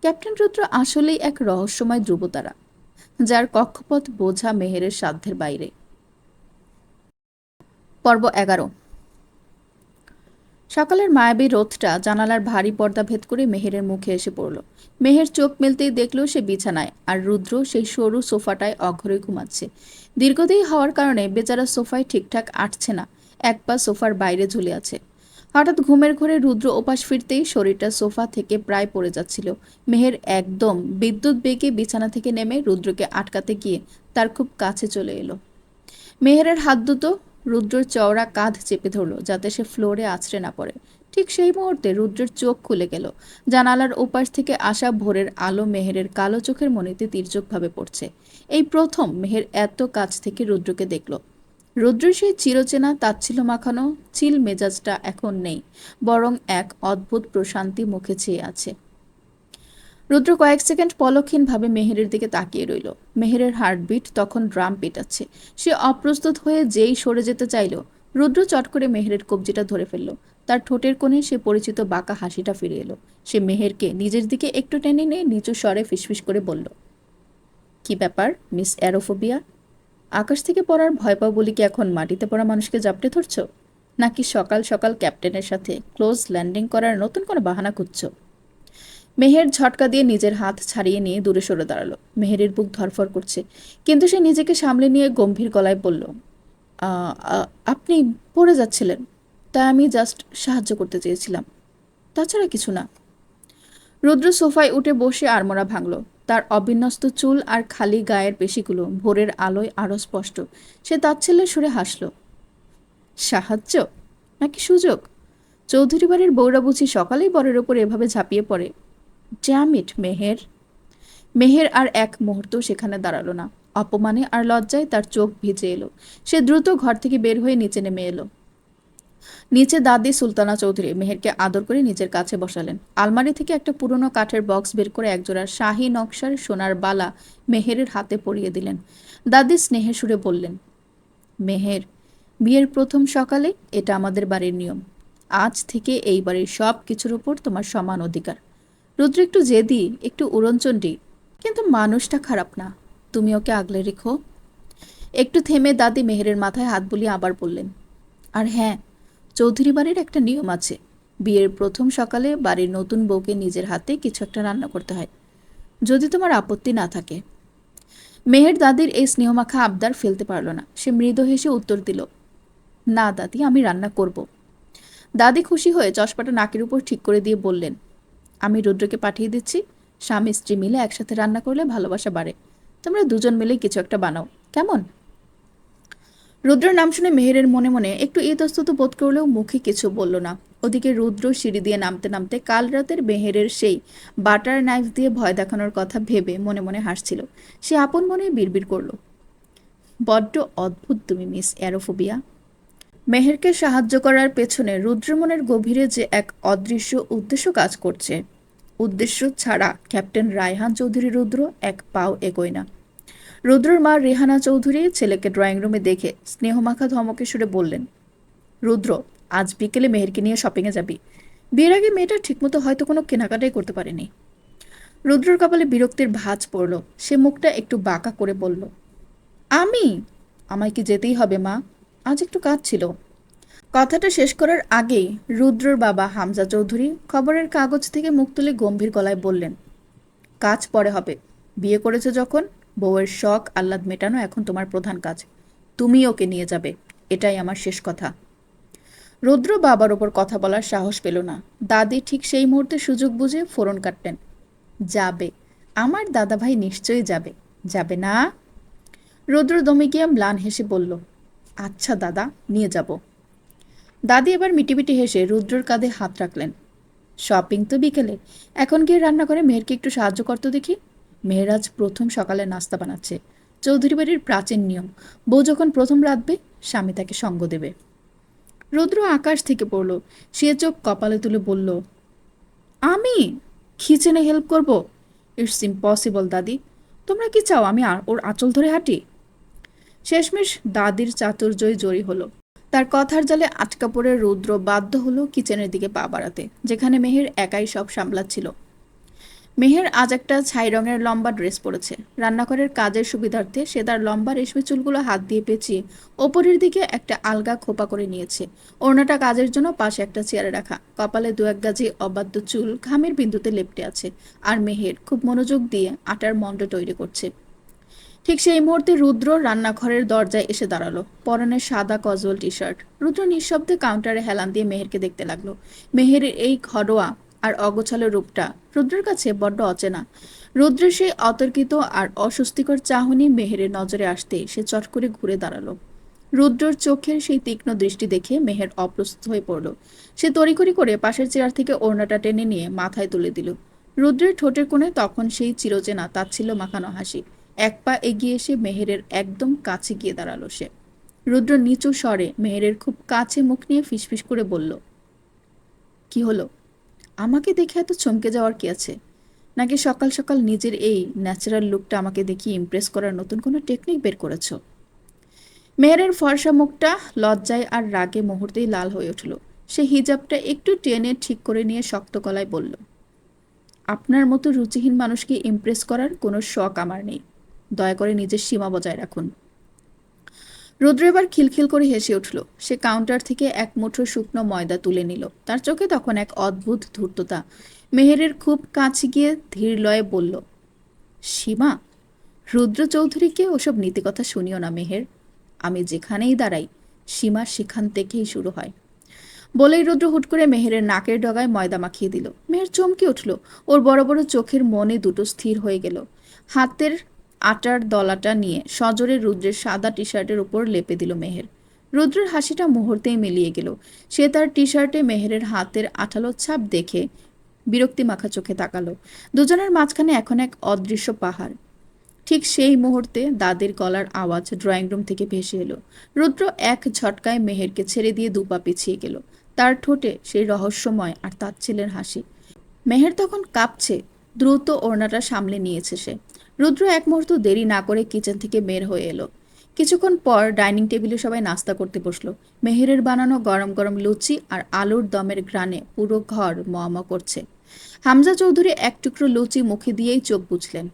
ক্যাপ্টেন রুদ্র আসলেই এক রহস্যময় ধ্রুবতারা, যার কক্ষপথ বোঝা মেহেরের সাধ্যের বাইরে। পর্ব 11। সকালের মায়াবী রোদটা জানালার ভারী পর্দা ভেদ করে মেহেরের মুখে এসে পড়ল। মেহের চোখ মেলতেই দেখল সে বিছানায়, আর রুদ্র সেই সরু সোফাটায় অঘরে ঘুমাচ্ছে। দীর্ঘদেহী হওয়ার কারণে বেচারা সোফায় ঠিকঠাক আটছে না, এক পা সোফার বাইরে ঝুলে আছে। হঠাৎ ঘুমের ঘোরে রুদ্র ওপাশ ফিরতেই শরীরটা সোফা থেকে প্রায় পড়ে যাচ্ছিল। মেহের একদম বিদ্যুৎ বেগে বিছানা থেকে নেমে রুদ্রকে আটকাতে গিয়ে তার খুব কাছে চলে এলো। মেহেরের হাত দুটো রুদ্রের চওড়া কাঁধ চেপে ধরল যাতে সে ফ্লোরে আছড়ে না পড়ে। ঠিক সেই মুহূর্তে রুদ্রের চোখ খুলে গেল। জানালার ওপাশ থেকে আসা ভোরের আলো মেহেরের কালো চোখের মনিতে তির্যকভাবে পড়ছে। এই প্রথম মেহের এত কাছ থেকে রুদ্রকে দেখল। রুদ্রের সেই চিরচেনা তাচ্ছিল্য মাখানো চিল মেজাজটা এখন নেই, বরং এক অদ্ভুত প্রশান্তি মুখে চেয়ে আছে। রুদ্র কয়েক সেকেন্ড পলকহীনভাবে মেহেরের দিকে তাকিয়ে রইল। মেহেরের হার্টবিট তখন ড্রাম পিটাচ্ছে। সে অপ্রস্তুত হয়ে যেই সরে যেতে চাইল, রুদ্র চট করে মেহেরের কবজিটা ধরে ফেলল। তার ঠোঁটের কোণে সে পরিচিত বাঁকা হাসিটা ফিরে এলো। সে মেহেরকে নিজের দিকে একটু টেনে নিয়ে নিচু স্বরে ফিসফিস করে বলল, কি ব্যাপার মিস অ্যারোফোবিয়া? আকাশ থেকে পড়ার ভয় পাও বলি কি এখন মাটিতে পড়া মানুষকে জাপটে ধরছ? নাকি সকাল সকাল ক্যাপ্টেনের সাথে ক্লোজ ল্যান্ডিং করার নতুন কোনো বাহানা খুঁজছ? মেহের ঝটকা দিয়ে নিজের হাত ছাড়িয়ে নিয়ে দূরে সরে দাঁড়ালো। মেহেরের বুক ধরফর করছে, কিন্তু সে নিজেকে সামলে নিয়ে গম্ভীর গলায় বলল, আপনি পড়ে যাচ্ছিলেন, তাই আমি জাস্ট সাহায্য করতে চেয়েছিলাম, তাছাড়া কিছু না। রুদ্র সোফায় উঠে বসে আড়মোড়া ভাঙল। তার অবিন্যস্ত চুল আর খালি গায়ের পেশিগুলো ভোরের আলোয় আরও স্পষ্ট। সে তাচ্ছিল্যের সুরে হাসল। সাহায্য নাকি সুযোগ? চৌধুরী বাড়ির বউরা বুঝি সকালেই বরের ওপর এভাবে ঝাঁপিয়ে পড়ে? Damn it Meher! মেহের আর এক মুহূর্ত সেখানে দাঁড়ালো না। অপমানে আর লজ্জায় তার চোখ ভিজে এলো। সে দ্রুত ঘর থেকে বের হয়ে নিচে নেমে এলো। নিচে দাদি সুলতানা চৌধুরী মেহেরকে আদর করে নিজের কাছে বসালেন। আলমারি থেকে একটা পুরনো কাঠের বক্স বের করে একজোড়া শাহী নকশার সোনার বালা মেহেরের হাতে পরিয়ে দিলেন। দাদি স্নেহের সুরে বললেন, মেহের, বিয়ের প্রথম সকালে এটা আমাদের বাড়ির নিয়ম। আজ থেকে এই বাড়ির সব কিছুর উপর তোমার সমান অধিকার। রুদ্র একটু জেদি, একটু উড়নচণ্ডী, কিন্তু মানুষটা খারাপ না। তুমি ওকে আগলে রেখো। একটু থেমে দাদি মেহেরের মাথায় হাত বুলিয়ে আবার বললেন, আর হ্যাঁ, চৌধুরী বাড়ির একটা নিয়ম আছে। বিয়ের প্রথম সকালে বাড়ির নতুন বউকে নিজের হাতে কিছু একটা রান্না করতে হয়, যদি তোমার আপত্তি না থাকে। মেহের দাদির এই স্নেহমাখা আবদার ফেলতে পারল না। সে মৃদু হেসে উত্তর দিল, না দাদি, আমি রান্না করব। দাদি খুশি হয়ে চশমাটা নাকের উপর ঠিক করে দিয়ে বললেন, আমি রুদ্রকে পাঠিয়ে দিচ্ছি। স্বামী স্ত্রী মিলে একসাথে রান্না করলে ভালোবাসা বাড়ে। তোমরা দুজন মিলে কিছু একটা বানাও, কেমন? রুদ্রের নাম শুনে মেহেরের মনে মনে একটু ইতস্তত বোধ করলেও মুখে কিছু বলল না। ওদিকে রুদ্র সিঁড়ি দিয়ে নামতে নামতে কাল রাতের মেহেরের সেই বাটার নাইফ দিয়ে ভয় দেখানোর কথা ভেবে মনে মনে হাসছিল। সে আপন মনে বিড়বিড় করল, বড্ড অদ্ভুত তুমি মিস অ্যারোফোবিয়া। মেহেরকে সাহায্য করার পেছনে রুদ্রমনের গভীরে যে এক অদৃশ্য উদ্দেশ্য কাজ করছে, উদ্দেশ্য ছাড়া ক্যাপ্টেন রায়হান চৌধুরী রুদ্র এক পাও এগোয় না। রুদ্রর মা রেহানা চৌধুরী ছেলেকে ড্রয়িং রুমে দেখে স্নেহমাখা ধমকে সুরে বললেন, রুদ্র, আজ বিকেলে মেহেরকে নিয়ে শপিংয়ে যাবি। বিয়ের আগে মেয়েটা ঠিকমতো হয়তো কোনো কেনাকাটাই করতে পারেনি। রুদ্রর কপালে বিরক্তির ভাঁজ পড়ল। সে মুখটা একটু বাঁকা করে বলল, আমি? আমায় কি যেতেই হবে মা? আজ একটু কাজ ছিল। কথাটা শেষ করার আগেই রুদ্রর বাবা হামজা চৌধুরী খবরের কাগজ থেকে মুখ তুলে গম্ভীর গলায় বললেন, কাজ পরে হবে। বিয়ে করেছো যখন, বউয়ের শখ আহ্লাদ মেটানো এখন তোমার প্রধান কাজ। তুমি ওকে নিয়ে যাবে, এটাই আমার শেষ কথা। রুদ্র বাবার ওপর কথা বলার সাহস পেল না। দাদি ঠিক সেই মুহূর্তে সুযোগ বুঝে ফোড়ন কাটলেন, যাবে, আমার দাদাভাই নিশ্চয়ই যাবে। যাবে না? রুদ্র দমে গিয়ে ম্লান হেসে বলল, আচ্ছা দাদা, নিয়ে যাব। দাদি এবার মিটিমিটি হেসে রুদ্রর কাঁধে হাত রাখলেন। শপিং তো বিকেলে, এখন গিয়ে রান্না করে মেহেরকে একটু সাহায্য করতো দেখি। মেহের আজ প্রথম সকালে নাস্তা বানাচ্ছে। চৌধুরী বাড়ির প্রাচীন নিয়ম, বউ যখন প্রথম রাঁধবে স্বামী তাকে সঙ্গ দেবে। রুদ্র আকাশ থেকে পড়ল। সে চোখ কপালে তুলে বলল, আমি কিচেনে হেল্প করব? ইটস ইম্পসিবল দাদি। তোমরা কি চাও আমি ওর আঁচল ধরে হাঁটি? শেষমেশ দাদির চাতুর্যই জয়ী হলো। তার কথার জালে আটকা পড়ে রুদ্র বাধ্য হলো কিচেনের দিকে পা বাড়াতে, যেখানে মেহের একাই সব সামলাচ্ছিল। মেহের আজ একটা ছাই রঙের লম্বা ড্রেস পরেছে। রান্নাঘরের কাজের সুবিধার্থে সে তার লম্বা রেশমি চুলগুলো হাত দিয়ে পেঁচিয়ে ওপরের দিকে একটা আলগা খোপা করে নিয়েছে। ওড়নাটা কাজের জন্য পাশে একটা চেয়ারে রাখা। কপালে দু এক গাজি অবাধ্য চুল ঘামের বিন্দুতে লেপ্টে আছে। আর মেহের খুব মনোযোগ দিয়ে আটার মণ্ড তৈরি করছে। ঠিক সেই মুহূর্তে রুদ্র রান্নাঘরের দরজায় এসে দাঁড়ালো, পরনে সাদা কজুয়াল টি শার্ট। রুদ্র নিঃশব্দে কাউন্টারে হেলান দিয়ে মেহেরকে দেখতে লাগলো। মেহেরের এই ঘরোয়া আর অগোছালো রূপটা রুদ্রের কাছে বড্ড অচেনা। রুদ্রের সেই অতর্কিত আর অস্বস্তিকর চাহনি মেহেরের নজরে আসতে সে চট করে ঘুরে দাঁড়ালো। রুদ্রর চোখের সেই তীক্ষ্ণ দৃষ্টি দেখে মেহের অপ্রস্তুত হয়ে পড়ল। সে তড়িঘড়ি করে পাশের চেয়ার থেকে ওড়নাটা টেনে নিয়ে মাথায় তুলে দিল। রুদ্রের ঠোঁটের কোণে তখন সেই চিরচেনা তাচ্ছিল্য মাখানো হাসি। এক পা এগিয়ে এসে মেহেরের একদম কাছে গিয়ে দাঁড়ালো সে। রুদ্র নিচু স্বরে মেহেরের খুব কাছে মুখ নিয়ে ফিসফিস করে বলল, কি হলো? আমাকে দেখে এত চমকে যাওয়ার কি আছে? নাকি সকাল সকাল নিজের এই ন্যাচারাল লুকটা আমাকে দেখিয়ে ইমপ্রেস করার নতুন কোনো টেকনিক বের করেছো? মেহেরের ফর্সা মুখটা লজ্জায় আর রাগে মুহূর্তেই লাল হয়ে উঠল। সে হিজাবটা একটু টেনে ঠিক করে নিয়ে শক্ত গলায় বলল, আপনার মতো রুচিহীন মানুষকে ইমপ্রেস করার কোনো শখ আমার নেই। দয়া করে নিজের সীমা বজায় রাখুন। রুদ্র এবার খিলখিল করে হেসে উঠল। সে কাউন্টার থেকে এক মুঠো শুকনো ময়দা তুলে নিল। তার চোখে তখন এক অদ্ভুত ধূর্ততা। মেহেরের খুব কাছে গিয়ে ধীর লয়ে বলল, সীমা? রুদ্র চৌধুরীকে ওসব নীতিকথা শুনিও না মেহের। আমি যেখানেই দাঁড়াই সীমা সেখান থেকেই শুরু হয়। বলেই রুদ্র হুট করে মেহেরের নাকের ডগায় ময়দা মাখিয়ে দিল। মেহের চমকে উঠল। ওর বড় বড় চোখের মনে দুটো স্থির হয়ে গেল। হাতের আটার দলাটা নিয়ে সজোরে রুদ্রের সাদা টি শার্টের উপর লেপে দিল মেহের। রুদ্রের হাসিটা মুহূর্তেই মিলিয়ে গেল। সে তার টি শার্টে মেহেরের হাতের আঠালো ছাপ দেখে বিরক্তি মাখা চোখে তাকালো। দুজনের মাঝখানে এখন এক অদৃশ্য পাহাড়। ঠিক সেই মুহূর্তে দাদির গলার আওয়াজ ড্রয়িং রুম থেকে ভেসে এলো। রুদ্র এক ঝটকায় মেহেরকে ছেড়ে দিয়ে দুপা পিছিয়ে গেল। তার ঠোঁটে সেই রহস্যময় আর তাচ্ছিল্যের হাসি। মেহের তখন কাঁপছে। দ্রুত ওড়নাটা সামলে নিয়েছে সে। রুদ্র এক মুহূর্ত দেরি না করে কিচেন থেকে বের হয়ে এলো। কিছুক্ষণ পর ডাইনিং টেবিলে সবাই নাস্তা করতে বসলো। মেহেরের বানানো গরম গরম লুচি আর আলুর দমের ঘ্রাণে পুরো ঘর ম করছে। হামজা চৌধুরী এক টুকরো লুচি মুখে দিয়েই চোখ বুঝলেন।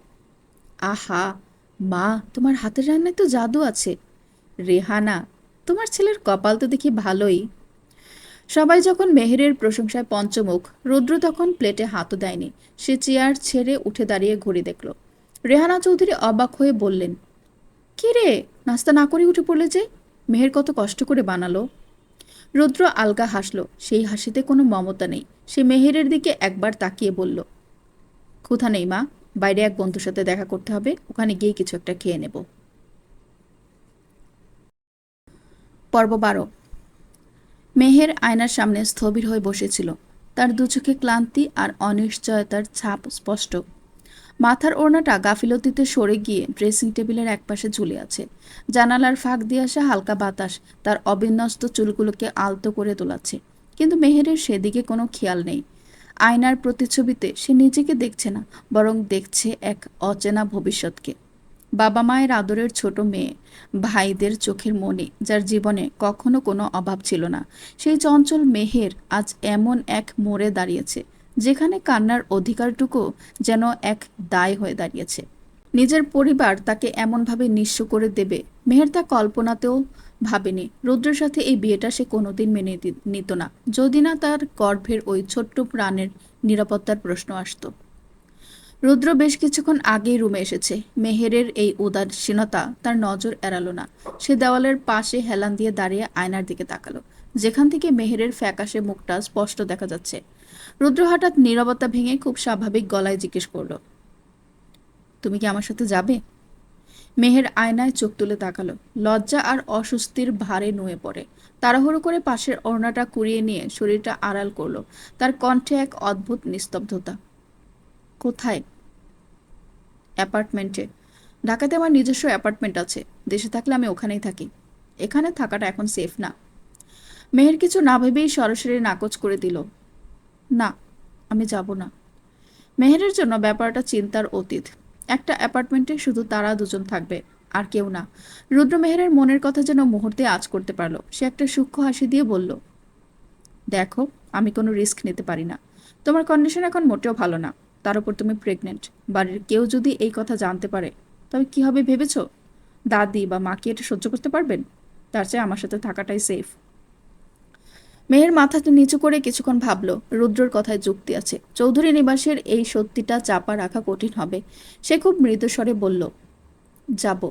আহা, মা, তোমার হাতের রান্নায় তো জাদু আছে। রেহানা, তোমার ছেলের কপাল তো দেখি ভালোই। সবাই যখন মেহেরের প্রশংসায় পঞ্চমুখ, রুদ্র তখন প্লেটে হাতও দেয়নি। সে চেয়ার ছেড়ে উঠে দাঁড়িয়ে ঘুরে দেখল। রেহানা চৌধুরী অবাক হয়ে বললেন, কি রে, নাস্তা না করে উঠে পড়লে যে? মেহের কত কষ্ট করে বানালো। রুদ্র আলগা হাসলো। সেই হাসিতে কোনো মমতা নেই। সে মেহেরের দিকে একবার তাকিয়ে বলল, ক্ষুধা নেই মা, বাইরে এক বন্ধুর সাথে দেখা করতে হবে, ওখানে গিয়ে কিছু একটা খেয়ে নেব। পর্ব 12। মেহের আয়নার সামনে স্থবির হয়ে বসেছিল। তার দু চোখে ক্লান্তি আর অনিশ্চয়তার ছাপ স্পষ্ট। মাথার ওড়নাটা গাফিলতিতে সরে গিয়ে ড্রেসিং টেবিলের একপাশে ঝুলে আছে। জানালার ফাঁক দিয়ে আসা হালকা বাতাস তার অবিন্যস্ত চুলগুলোকে আলতো করে তোলাচ্ছে। কিন্তু মেহেরের সেদিকে কোনো খেয়াল নেই। আয়নার প্রতিছবিতে সে নিজেকে দেখছে না, বরং দেখছে এক অচেনা ভবিষ্যৎকে। বাবা মায়ের আদরের ছোট মেয়ে, ভাইদের চোখের মণি, যার জীবনে কখনো কোনো অভাব ছিল না। সেই চঞ্চল মেহের আজ এমন এক মোড়ে দাঁড়িয়েছে যেখানে কান্নার অধিকারটুকু যেন এক দায় হয়ে দাঁড়িয়েছে। নিজের পরিবার তাকে এমনভাবে নিঃস্ব করে দেবে মেহের তা কল্পনাতেও ভাবেনি। রুদ্রের সাথে এই বিয়েটা সে কোনোদিন মেনে নিত না, যদি না তার গর্ভের ওই ছোট্ট প্রাণের নিরাপত্তার প্রশ্ন আসতো। রুদ্র বেশ কিছুক্ষণ আগেই রুমে এসেছে। মেহেরের এই উদাসীনতা তার নজর এড়ালো না। সে দেওয়ালের পাশে হেলান দিয়ে দাঁড়িয়ে আয়নার দিকে তাকালো, যেখান থেকে মেহেরের ফ্যাকাশে মুখটা স্পষ্ট দেখা যাচ্ছে। রুদ্র হঠাৎ নীরবতা ভেঙে খুব স্বাভাবিক গলায় জিজ্ঞেস করল, তুমি কি আমার সাথে যাবে? মেহের আয়নায় চোখ তুলে তাকালো। লজ্জা আর অস্বস্তির ভারে নুয়ে পড়ে। তাড়াহুড়ো করে পাশের ওড়নাটা কুড়িয়ে নিয়ে শরীরটা আড়াল করলো। তার কণ্ঠে এক অদ্ভুত নিস্তব্ধতা। কোথায়? অ্যাপার্টমেন্টে। ঢাকাতে আমার নিজস্ব অ্যাপার্টমেন্ট আছে। দেশে থাকলে আমি ওখানেই থাকি। এখানে থাকাটা এখন সেফ না। মেহের কিছু না ভেবেই সরাসরি নাকচ করে দিল, না, আমি যাব না। মেহেরের জন্য ব্যাপারটা চিন্তার অতীত। একটা অ্যাপার্টমেন্টে শুধু তারা দুজন থাকবে, আর কেউ না। রুদ্র মেহেরের মনের কথা যেন মুহূর্তে আঁচ করতে পারল। সে একটা সূক্ষ্ম হাসি দিয়ে বলল, দেখো, আমি কোনো রিস্ক নিতে পারি না। তোমার কন্ডিশন এখন মোটেও ভালো না। তার উপর তুমি প্রেগনেন্ট। বাড়ির কেউ যদি এই কথা জানতে পারে তবে কি হবে ভেবেছ? দাদি বা মা কি এটা সহ্য করতে পারবেন? তার চেয়ে আমার সাথে থাকাটাই সেফ। মেহের মাথাটা নিচু করে কিছুক্ষণ ভাবল। রুদ্রর কথায় যুক্তি আছে। চৌধুরী নিবাসের এই সত্যিটা চাপা রাখা কঠিন হবে। সে খুব মৃদুস্বরে বলল, যাব।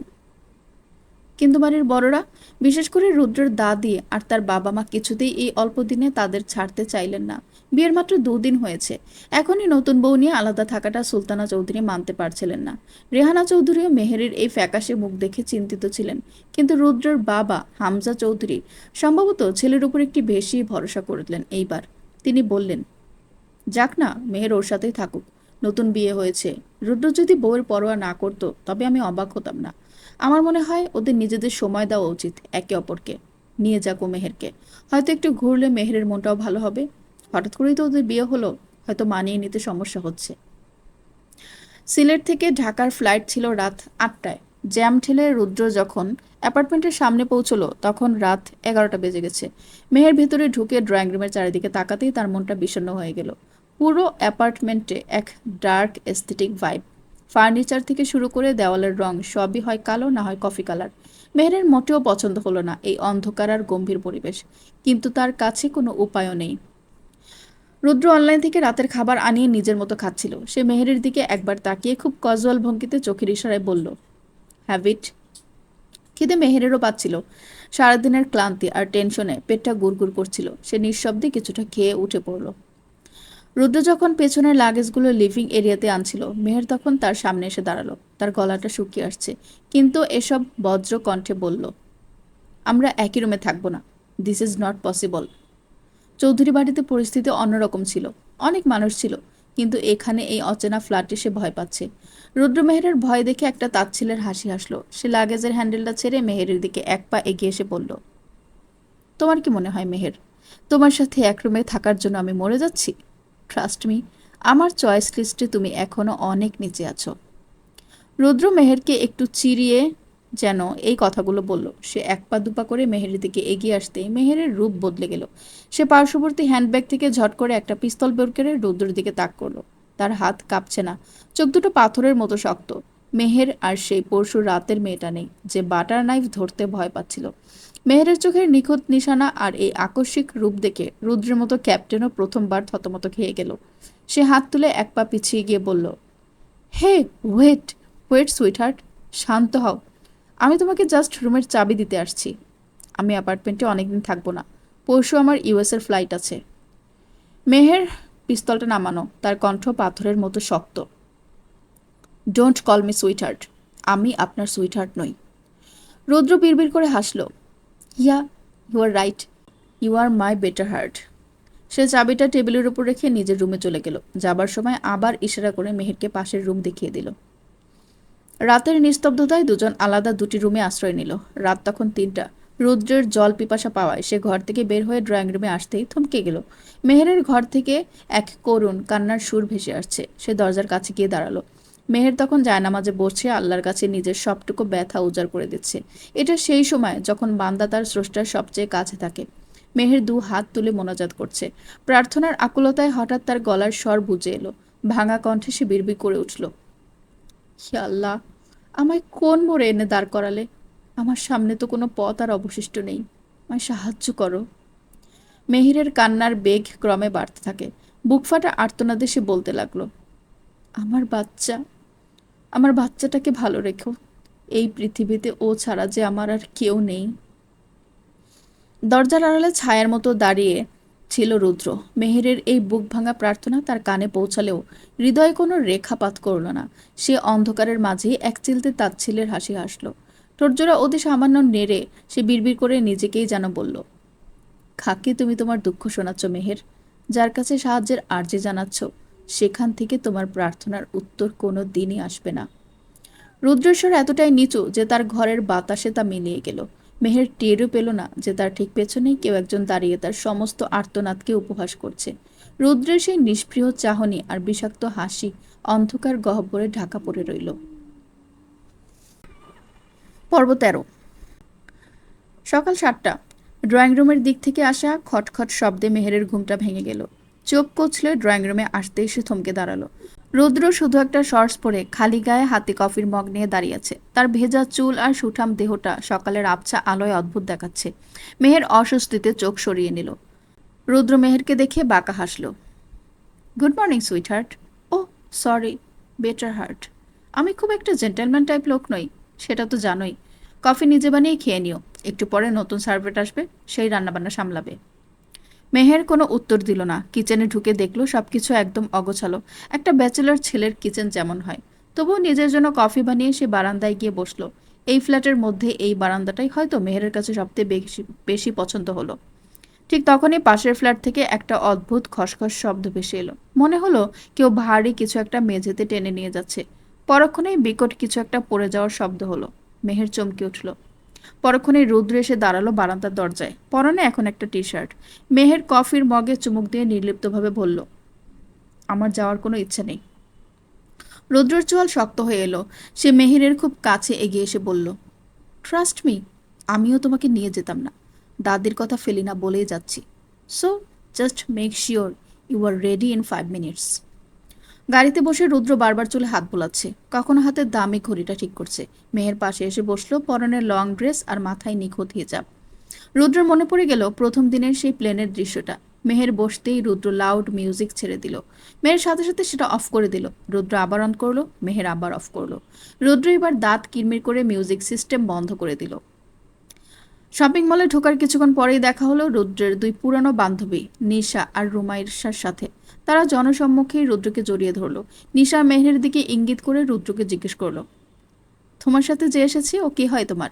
কিন্তু বাড়ির বড়রা, বিশেষ করে রুদ্রের দাদি আর তার বাবা মা কিছুতেই এই অল্প দিনে তাদের ছাড়তে চাইলেন না। বিয়ের মাত্র 2 দিন হয়েছে। এখনই নতুন বউ নিয়ে আলাদা থাকাটা সুলতানা চৌধুরী মানতে পারছিলেন না। রেহানা চৌধুরীও মেহেরের এই ফ্যাকাশে মুখ দেখে চিন্তিত ছিলেন। কিন্তু রুদ্রের বাবা হামজা চৌধুরী সম্ভবত ছেলের উপর একটি বেশি ভরসা করলেন এইবার। তিনি বললেন, যাক না, মেহের ওর সাথেই থাকুক। নতুন বিয়ে হয়েছে। রুদ্র যদি বউয়ের পরোয়া না করতো তবে আমি অবাক হতাম না। আমার মনে হয় ওদের নিজেদের সময় দেওয়া উচিত একে অপরকে। নিয়ে যাকো মেহেরকে। হয়তো একটু ঘুরলে মেহেরের মনটাও ভালো হবে। হঠাৎ করেই তো ওদের বিয়ে হলো, হয়তো মানিয়ে নিতে সমস্যা হচ্ছে। সিলেট থেকে ঢাকার ফ্লাইট ছিল রাত 8টায়। জ্যাম ঠেলে রুদ্র যখন অ্যাপার্টমেন্টের সামনে পৌঁছলো তখন রাত 11টা বেজে গেছে। মেহের ভেতরে ঢুকে ড্রয়িং রুমের চারিদিকে তাকাতেই তার মনটা বিষণ্ণ হয়ে গেল। পুরো অ্যাপার্টমেন্টে এক ডার্ক এস্থেটিক ভাইব। ফার্নিচার থেকে শুরু করে দেওয়ালের রং সবই হয় কালো, না হয় কফি কালার। মেহেরের মোটেও পছন্দ হলো না এই অন্ধকার আর গম্ভীর পরিবেশ। কিন্তু তার কাছে কোনো উপায়ও নেই। রুদ্র অনলাইন থেকে রাতের খাবার আনিয়ে নিজের মতো খাচ্ছিল। সে মেহেরের দিকে একবার তাকিয়ে খুব ক্যাজুয়াল ভঙ্গিতে চোখের ইশারায় বলল, হ্যাভ ইট। খিদে মেহেরেরও পাচ্ছিল। সারাদিনের ক্লান্তি আর টেনশনে পেটটা গুড়গুড় করছিল। সে নিঃশব্দে কিছুটা খেয়ে উঠে পড়ল। রুদ্র যখন পেছনের লাগেজগুলো লিভিং এরিয়াতে আনছিল, মেহের তখন তার সামনে এসে দাঁড়ালো। তার গলাটা শুকিয়ে আসছে, কিন্তু এসব বজ্র কণ্ঠে বলল, আমরা একই রুমে থাকবো না। This is not possible. Chowdhury বাড়িতে পরিস্থিতি অন্যরকম ছিল। অনেক মানুষ ছিল, কিন্তু এখানে এই অচেনা ফ্ল্যাটে সে ভয় পাচ্ছে। রুদ্র মেহেরের ভয় দেখে একটা তাচ্ছিলের হাসি হাসলো। সে লাগেজের হ্যান্ডেলটা ছেড়ে মেহেরের দিকে এক পা এগিয়ে এসে বলল, তোমার কি মনে হয় মেহের, তোমার সাথে এক রুমে থাকার জন্য আমি মরে যাচ্ছি? ট্রাস্ট মি, আমার চয়েস লিস্টে তুমি এখনো অনেক নিচে আছো। রুদ্র মেহেরকে একটু চিরিয়ে যেন এই কথাগুলো বলল। সে এক পা দুপা করে মেহেরের দিকে এগিয়ে আসতেই মেহেরের রূপ বদলে গেল। সে পার্শ্ববর্তী হ্যান্ডব্যাগ থেকে ঝট করে একটা পিস্তল বের করে রুদ্রের দিকে তাক করলো। তার হাত কাঁপছে না, চোখ দুটো পাথরের মতো শক্ত। মেহের আর সেই পরশু রাতের মেয়েটা নেই, যে বাটার নাইফ ধরতে ভয় পাচ্ছিল। মেহেরের চোখের নিখুঁত নিশানা আর এই আকস্মিক রূপ দেখে রুদ্রের মতো ক্যাপ্টেনও প্রথমবার থতমত খেয়ে গেল। সে হাত তুলে এক পা পিছিয়ে গিয়ে বলল, হে, ওয়েট ওয়েট সুইটহার্ট, শান্ত হও। আমি তোমাকে জাস্ট রুমের চাবি দিতে আসছি। আমি অ্যাপার্টমেন্টে অনেকদিন থাকবো না। পরশু আমার ইউএসের ফ্লাইট আছে। মেহের পিস্তলটা নামানো, তার কণ্ঠ পাথরের মতো শক্ত। Don't call me sweetheart. আমি আপনার সুইটহার্ট নই। রুদ্র বিড়বিড় করে হাসল। Yeah, you are right. You are my better heart. সে চাবিটা টেবিলের উপর রেখে নিজের রুমে চলে গেল। যাবার সময় আবার ইশারা করে মেহেরকে পাশের রুম দেখিয়ে দিল। রাতের নিস্তব্ধতায় দুজন আলাদা দুটি রুমে আশ্রয় নিল। রাত তখন 3টা। রুদ্রের জল পিপাসা পাওয়ায় সে ঘর থেকে বের হয়ে ড্রয়িং রুমে আসতেই থমকে গেল। মেহেরের ঘর থেকে এক করুণ কান্নার সুর ভেসে আসছে। সে দরজার কাছে গিয়ে দাঁড়ালো। মেহের তখন জায়নামাজে বসে আল্লাহর কাছে নিজের সবটুকু ব্যথা উজাড় করে দিচ্ছে। এটা সেই সময় যখন বান্দা তার স্রষ্টার সবচেয়ে কাছে থাকে। মেহের 2 হাত তুলে মোনাজাত করছে। প্রার্থনার আকুলতায় হঠাৎ তার গলার স্বর বুঝে এলো। ভাঙা কণ্ঠে সে বিড়বিড় করে উঠল, হে আল্লাহ, আমায় কোন মোড়ে এনে দাঁড় করালে? আমার সামনে তো কোনো পথ আর অবশিষ্ট নেই। আমায় সাহায্য করো। মেহিরের কান্নার বেগ ক্রমে বাড়তে থাকে। বুক ফাটা আর্তনাদে সে বলতে লাগলো, আমার বাচ্চা, আমার বাচ্চাটাকে ভালো রেখো। এই পৃথিবীতে ও ছাড়া যে আমার আর কেউ নেই। দরজার আড়ালে ছায়ার মতো দাঁড়িয়ে ছিল রুদ্র। মেহেরের এই বুক ভাঙা প্রার্থনা তার কানে পৌঁছালেও হৃদয়ে কোনো রেখাপাত করল না। সে অন্ধকারের মাঝেই এক চিলতে তাচ্ছিলের হাসি হাসল। ঠোঁটজোড়া অতি সামান্য নেড়ে সে বিড়বিড় করে নিজেকেই যেন বলল, খাকে তুমি তোমার দুঃখ শোনাচ্ছ মেহের। যার কাছে সাহায্যের আর্জি জানাচ্ছ, সেখান থেকে তোমার প্রার্থনার উত্তর কোনো দিনই আসবে না। রুদ্রেশ্বর এতটাই নিচু যে তার ঘরের বাতাসে তা মিলিয়ে গেল। মেহের টেরও পেল না যে তার ঠিক পেছনেই কেউ একজন দাঁড়িয়ে তার সমস্ত আর্তনাদকে উপহাস করছে। রুদ্রের সেই নিষ্প্রিয় চাহনি আর বিষাক্ত হাসি অন্ধকার গহ্বরে ঢাকা পড়ে রইল। পর্ব 13। সকাল 7টা। ড্রয়িং রুমের দিক থেকে আসা খটখট শব্দে মেহেরের ঘুমটা ভেঙে গেল। চোখ কচলে ড্রয়িং রুমে আসতেই সে থমকে দাঁড়ালো। রুদ্র শুধু একটা শর্টস পরে খালি গায়ে হাতে কফির মগ নিয়ে দাঁড়িয়ে আছে। তার ভেজা চুল আর সুঠাম দেহটা সকালের আবছা আলোয় অদ্ভুত দেখাচ্ছে। মেহের অস্বস্তিতে চোখ সরিয়ে নিল। রুদ্র মেহেরকে দেখে বাঁকা হাসল। Good morning sweet heart. Oh sorry, better heart. আমি খুব একটা জেন্টেলম্যান টাইপ লোক নই, সেটা তো জানোই। কফি নিজে বানিয়ে খেয়ে নিও, একটু পরে নতুন সার্ভেন্ট আসবে, সেই রান্নাবান্না সামলাবে। মেহের কোনো উত্তর দিল না। কিচেনে ঢুকে দেখলো সবকিছু একদম অগোছালো, একটা ব্যাচেলর ছেলের কিচেন যেমন হয়। তবুও নিজের জন্য কফি বানিয়ে সে বারান্দায় গিয়ে বসলো। এই ফ্ল্যাটের মধ্যে এই বারান্দাটাই হয়তো মেহেরের কাছে সবচেয়ে বেশি বেশি পছন্দ হলো। ঠিক তখনই পাশের ফ্ল্যাট থেকে একটা অদ্ভুত খসখস শব্দ ভেসে এলো। মনে হলো কেউ ভারী কিছু একটা মেঝেতে টেনে নিয়ে যাচ্ছে। পরক্ষণেই বিকট কিছু একটা পড়ে যাওয়ার শব্দ হলো। মেহের চমকে উঠল। পরক্ষণেই রুদ্র এসে দাঁড়ালো বারান্দার দরজায়। পরনে এখন একটা টি শার্ট। মেহের কফির মগে চুমুক দিয়ে নির্লিপ্তভাবে বলল, আমার যাওয়ার কোনো ইচ্ছে নেই। রুদ্রর চোয়াল শক্ত হয়ে এলো। সে মেহেরের খুব কাছে এগিয়ে এসে বলল, ট্রাস্ট মি, আমিও তোমাকে নিয়ে যেতাম না। দাদির কথা ফেলি না বলেই যাচ্ছি। So just make sure you are ready in 5 minutes. গাড়িতে বসে রুদ্র বারবার চুলে হাত বোলাচ্ছে, কখনো হাতের দামি ঘড়িটা ঠিক করছে। মেহের পাশে এসে বসলো, পরনে লং ড্রেস আর মাথায় নিখুঁত হিজাব। রুদ্রের মনে পড়ে গেল প্রথম দিনের সেই প্লেনের দৃশ্যটা। মেহের বসতেই রুদ্র লাউড মিউজিক ছেড়ে দিল। মেহের সাথে সাথে সেটা অফ করে দিল। রুদ্র আবার অন করলো, মেহের আবার অফ করলো। রুদ্র এবার দাঁত কিরমির করে মিউজিক সিস্টেম বন্ধ করে দিল। শপিং মলে ঢোকার কিছুক্ষণ পরেই দেখা হলো রুদ্রের দুই পুরানো বান্ধবী নিশা আর রুমাইশার সাথে। তারা জনসম্মুখেই রুদ্রকে জড়িয়ে ধরলো। নিশা মেহের দিকে ইঙ্গিত করে রুদ্রকে জিজ্ঞেস করলো, তোমার সাথে যে এসেছে ও কি হয় তোমার?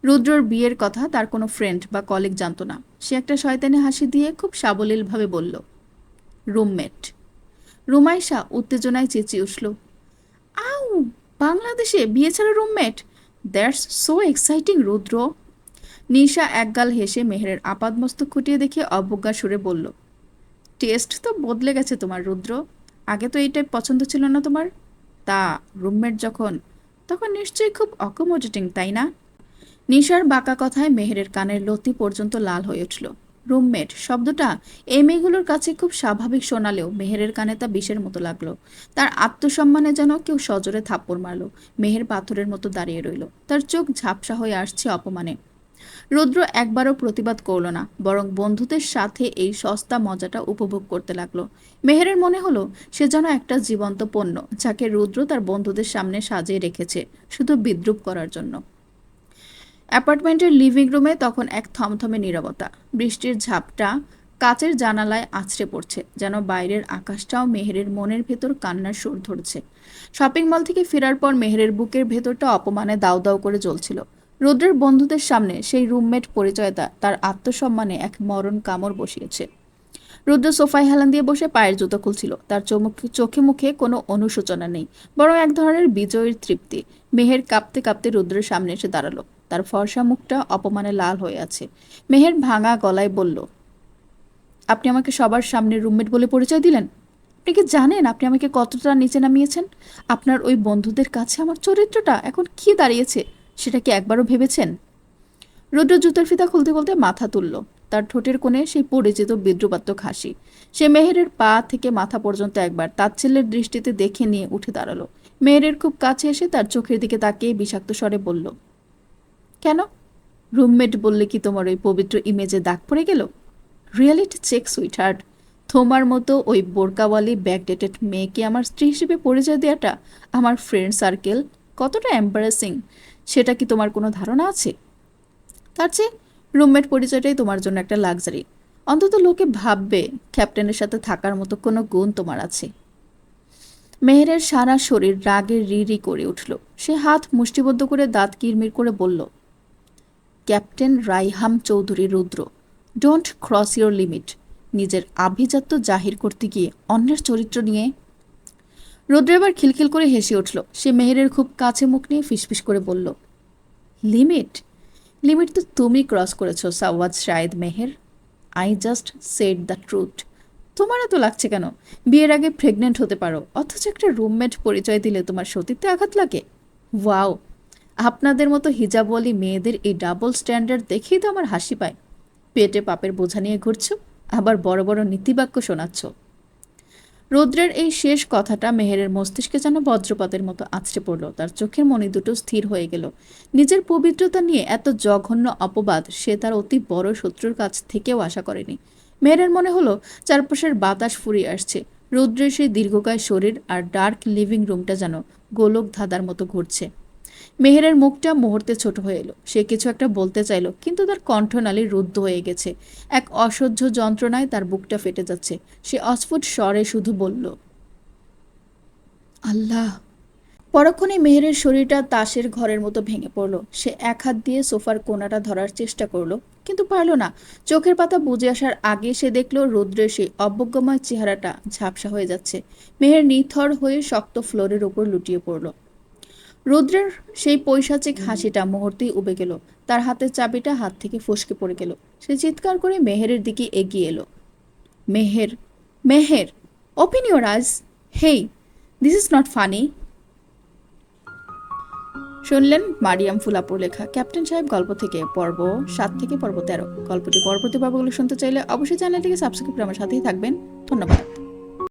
রুদ্রর বিয়ের কথা তার কোনো ফ্রেন্ড বা কলিগ জানতো না। সে একটা শয়তানি হাসি দিয়ে খুব সাবলীলভাবে বলল, রুমমেট। রুমাইশা উত্তেজনায় চেঁচিয়ে উঠল, আউ, বাংলাদেশে বিয়ে ছাড়া রুমমেট? দ্যাটস সো এক্সাইটিং রুদ্র। নিশা একগাল হেসে মেহেরের আপাদমস্তক খুঁটিয়ে দেখে অবজ্ঞা সুরে বলল, টেস্ট তো বদলে গেছে তোমার রুদ্র। আগে তো এই টাইপ পছন্দ ছিল না তোমার। তা রুমমেট যখন, তখন নিশ্চয়ই খুব অকোমোডেটিং, তাই না? নিশার বাঁকা কথায় মেহেরের কানের লতি পর্যন্ত লাল হয়ে উঠল। রুমমেট শব্দটা এই মেয়েগুলোর কাছে খুব স্বাভাবিক শোনালেও মেহেরের কানে তা বিষের মতো লাগলো। তার আত্মসম্মানে যেন কেউ সজোরে থাপ্পড় মারল। মেহের পাথরের মতো দাঁড়িয়ে রইল, তার চোখ ঝাপসা হয়ে আসছে অপমানে। রুদ্র একবারও প্রতিবাদ করল না, বরং বন্ধুদের সাথে এই সস্তা মজাটা উপভোগ করতে লাগলো। মেহেরের মনে হলো সে যেন একটা জীবন্ত পণ্য, যাকে রুদ্র তার বন্ধুদের সামনে সাজিয়ে রেখেছে শুধু বিদ্রূপ করার জন্য। অ্যাপার্টমেন্টের লিভিং রুমে তখন এক থমথমে নীরবতা। বৃষ্টির ঝাপটা কাচের জানালায় আছড়ে পড়ছে, যেন বাইরের আকাশটাও মেহেরের মনের ভেতর কান্নার সুর ধরছে। শপিং মল থেকে ফেরার পর মেহেরের বুকের ভেতরটা অপমানে দাউ দাউ করে জ্বলছিল। রুদ্রের বন্ধুদের সামনে সেই রুমমেট পরিচয়টা তার আত্মসম্মানে এক মরণ কামড় বসিয়েছে। রুদ্র সোফায় হেলান দিয়ে বসে পায়ের জুতো খুলছিল। তার চোখে মুখে কোনো অনুশোচনা নেই, বরং এক ধরনের বিজয়ের তৃপ্তি। মেহের কাঁপতে কাঁপতে রুদ্রের সামনে এসে দাঁড়ালো। তার ফর্সা মুখটা অপমানে লাল হয়ে আছে। মেহের ভাঙা গলায় বলল, আপনি আমাকে সবার সামনে রুমমেট বলে পরিচয় দিলেন? আপনি কি জানেন আপনি আমাকে কতটা নিচে নামিয়েছেন? আপনার ওই বন্ধুদের কাছে আমার চরিত্রটা এখন কি দাঁড়িয়েছে, সেটা কি একবারও ভেবেছেন? রুদ্র জুতোর ফিতা খুলতে খুলতে মাথা তুলল। তার ঠোঁটের কোণে সেই পরিচিত বিদ্রুপাত্মক হাসি। সে মেহেরের পা থেকে মাথা পর্যন্ত একবার তাচ্ছিল্যের দৃষ্টিতে দেখে নিয়ে উঠে দাঁড়ালো। মেহেরের খুব কাছে এসে তার চোখের দিকে তাকিয়ে বিষাক্ত স্বরে বলল, কেন? রুমমেট বললে কি তোমার ওই পবিত্র ইমেজে দাগ পড়ে গেল? Reality check sweetheart. তোমার মতো ওই বোরকাওয়ালি ব্যাকডেটেড মেয়েকে আমার স্ত্রী হিসেবে পরিচয় দেওয়াটা আমার ফ্রেন্ড সার্কেল কতটা এম্বারেসিং, সেটা কি তোমার কোনো ধারণা আছে? তার চেয়ে রুমমেট পরিচয়টাই তোমার জন্য একটা লাক্সারি। অন্তত লোকে ভাববে ক্যাপ্টেনের সাথে থাকার মতো কোনো গুণ তোমার আছে। মেহেরের সারা শরীর রাগে রি করে উঠল। সে হাত মুষ্টিবদ্ধ করে দাঁত কিরমির করে বলল, captain Raiham Chowdhury Rudra, don't cross your limit. নিজের আভিজাত্য জাহির করতে গিয়ে অন্যের চরিত্র নিয়ে। রুদ্র এবার খিলখিল করে হেসে উঠল। সে মেহেরের খুব কাছে মুখ নিয়ে ফিসফিস করে বলল, লিমিট? লিমিট তো তুমি ক্রস করেছো Sawaj Shahed Meher. I just said the truth. তোমার এত লাগছে কেন? বিয়ের আগে প্রেগনেন্ট হতে পারো, অথচ একটা রুমমেট পরিচয় দিলে তোমার সতীত্বে আঘাত লাগে? ওয়াও, আপনাদের মতো হিজাবওয়ালি মেয়েদের এই ডাবল স্ট্যান্ডার্ড দেখেই তো আমার হাসি পায়। পেটে পাপের বোঝা নিয়ে ঘুরছো, আবার বড় বড় নীতিবাক্য শোনাচ্ছ। রুদ্রের এই শেষ কথাটা মেহেরের মস্তিষ্কে যেন বজ্রপাতের মতো আছড়ে পড়ল। তার চোখের মণি দুটো স্থির হয়ে গেল। নিজের পবিত্রতা নিয়ে এত জঘন্য অপবাদ সে তার অতি বড় শত্রুর কাছ থেকেও আশা করেনি। মেহেরের মনে হলো চারপাশের বাতাস ফুরিয়ে আসছে। রুদ্রের সেই দীর্ঘকায় শরীর আর ডার্ক লিভিং রুমটা যেন গোলক ধাঁধার মতো ঘুরছে। মেহেরের মুখটা মুহূর্তে ছোট হয়ে এলো। সে কিছু একটা বলতে চাইল, কিন্তু তার কণ্ঠনালী রুদ্ধ হয়ে গেছে। এক অসহ্য যন্ত্রণায় তার বুকটা ফেটে যাচ্ছে। সে অস্ফুট স্বরে শুধু বলল, আল্লাহ। পরক্ষণে মেহেরের শরীরটা তাসের ঘরের মতো ভেঙে পড়ল। সে এক হাত দিয়ে সোফার কোণাটা ধরার চেষ্টা করলো, কিন্তু পারল না। চোখের পাতা বুজে আসার আগে সে দেখল রুদ্রের সেই অবজ্ঞময় চেহারাটা ঝাপসা হয়ে যাচ্ছে। মেহের নিথর হয়ে শক্ত ফ্লোরের উপর লুটিয়ে পড়ল। রুদ্রের সেই পৈশাচিক হাসিটা মুহূর্তেই উবে গেল। তার হাতের চাবিটা হাত থেকে ফসকে পড়ে গেল। সে চিৎকার করে মেহেরের দিকে এগিয়ে এলো। Meher, Meher, open your eyes. Hey, this is not funny. শুনলেন মারিয়াম ফুলাপুর লেখা ক্যাপ্টেন সাহেব গল্প থেকে পর্ব 7 থেকে পর্ব 13। গল্পটি পরবর্তী পর্বগুলো শুনতে চাইলে অবশ্যই চ্যানেলটিকে সাবস্ক্রাইব করে আমার সাথেই থাকবেন। ধন্যবাদ।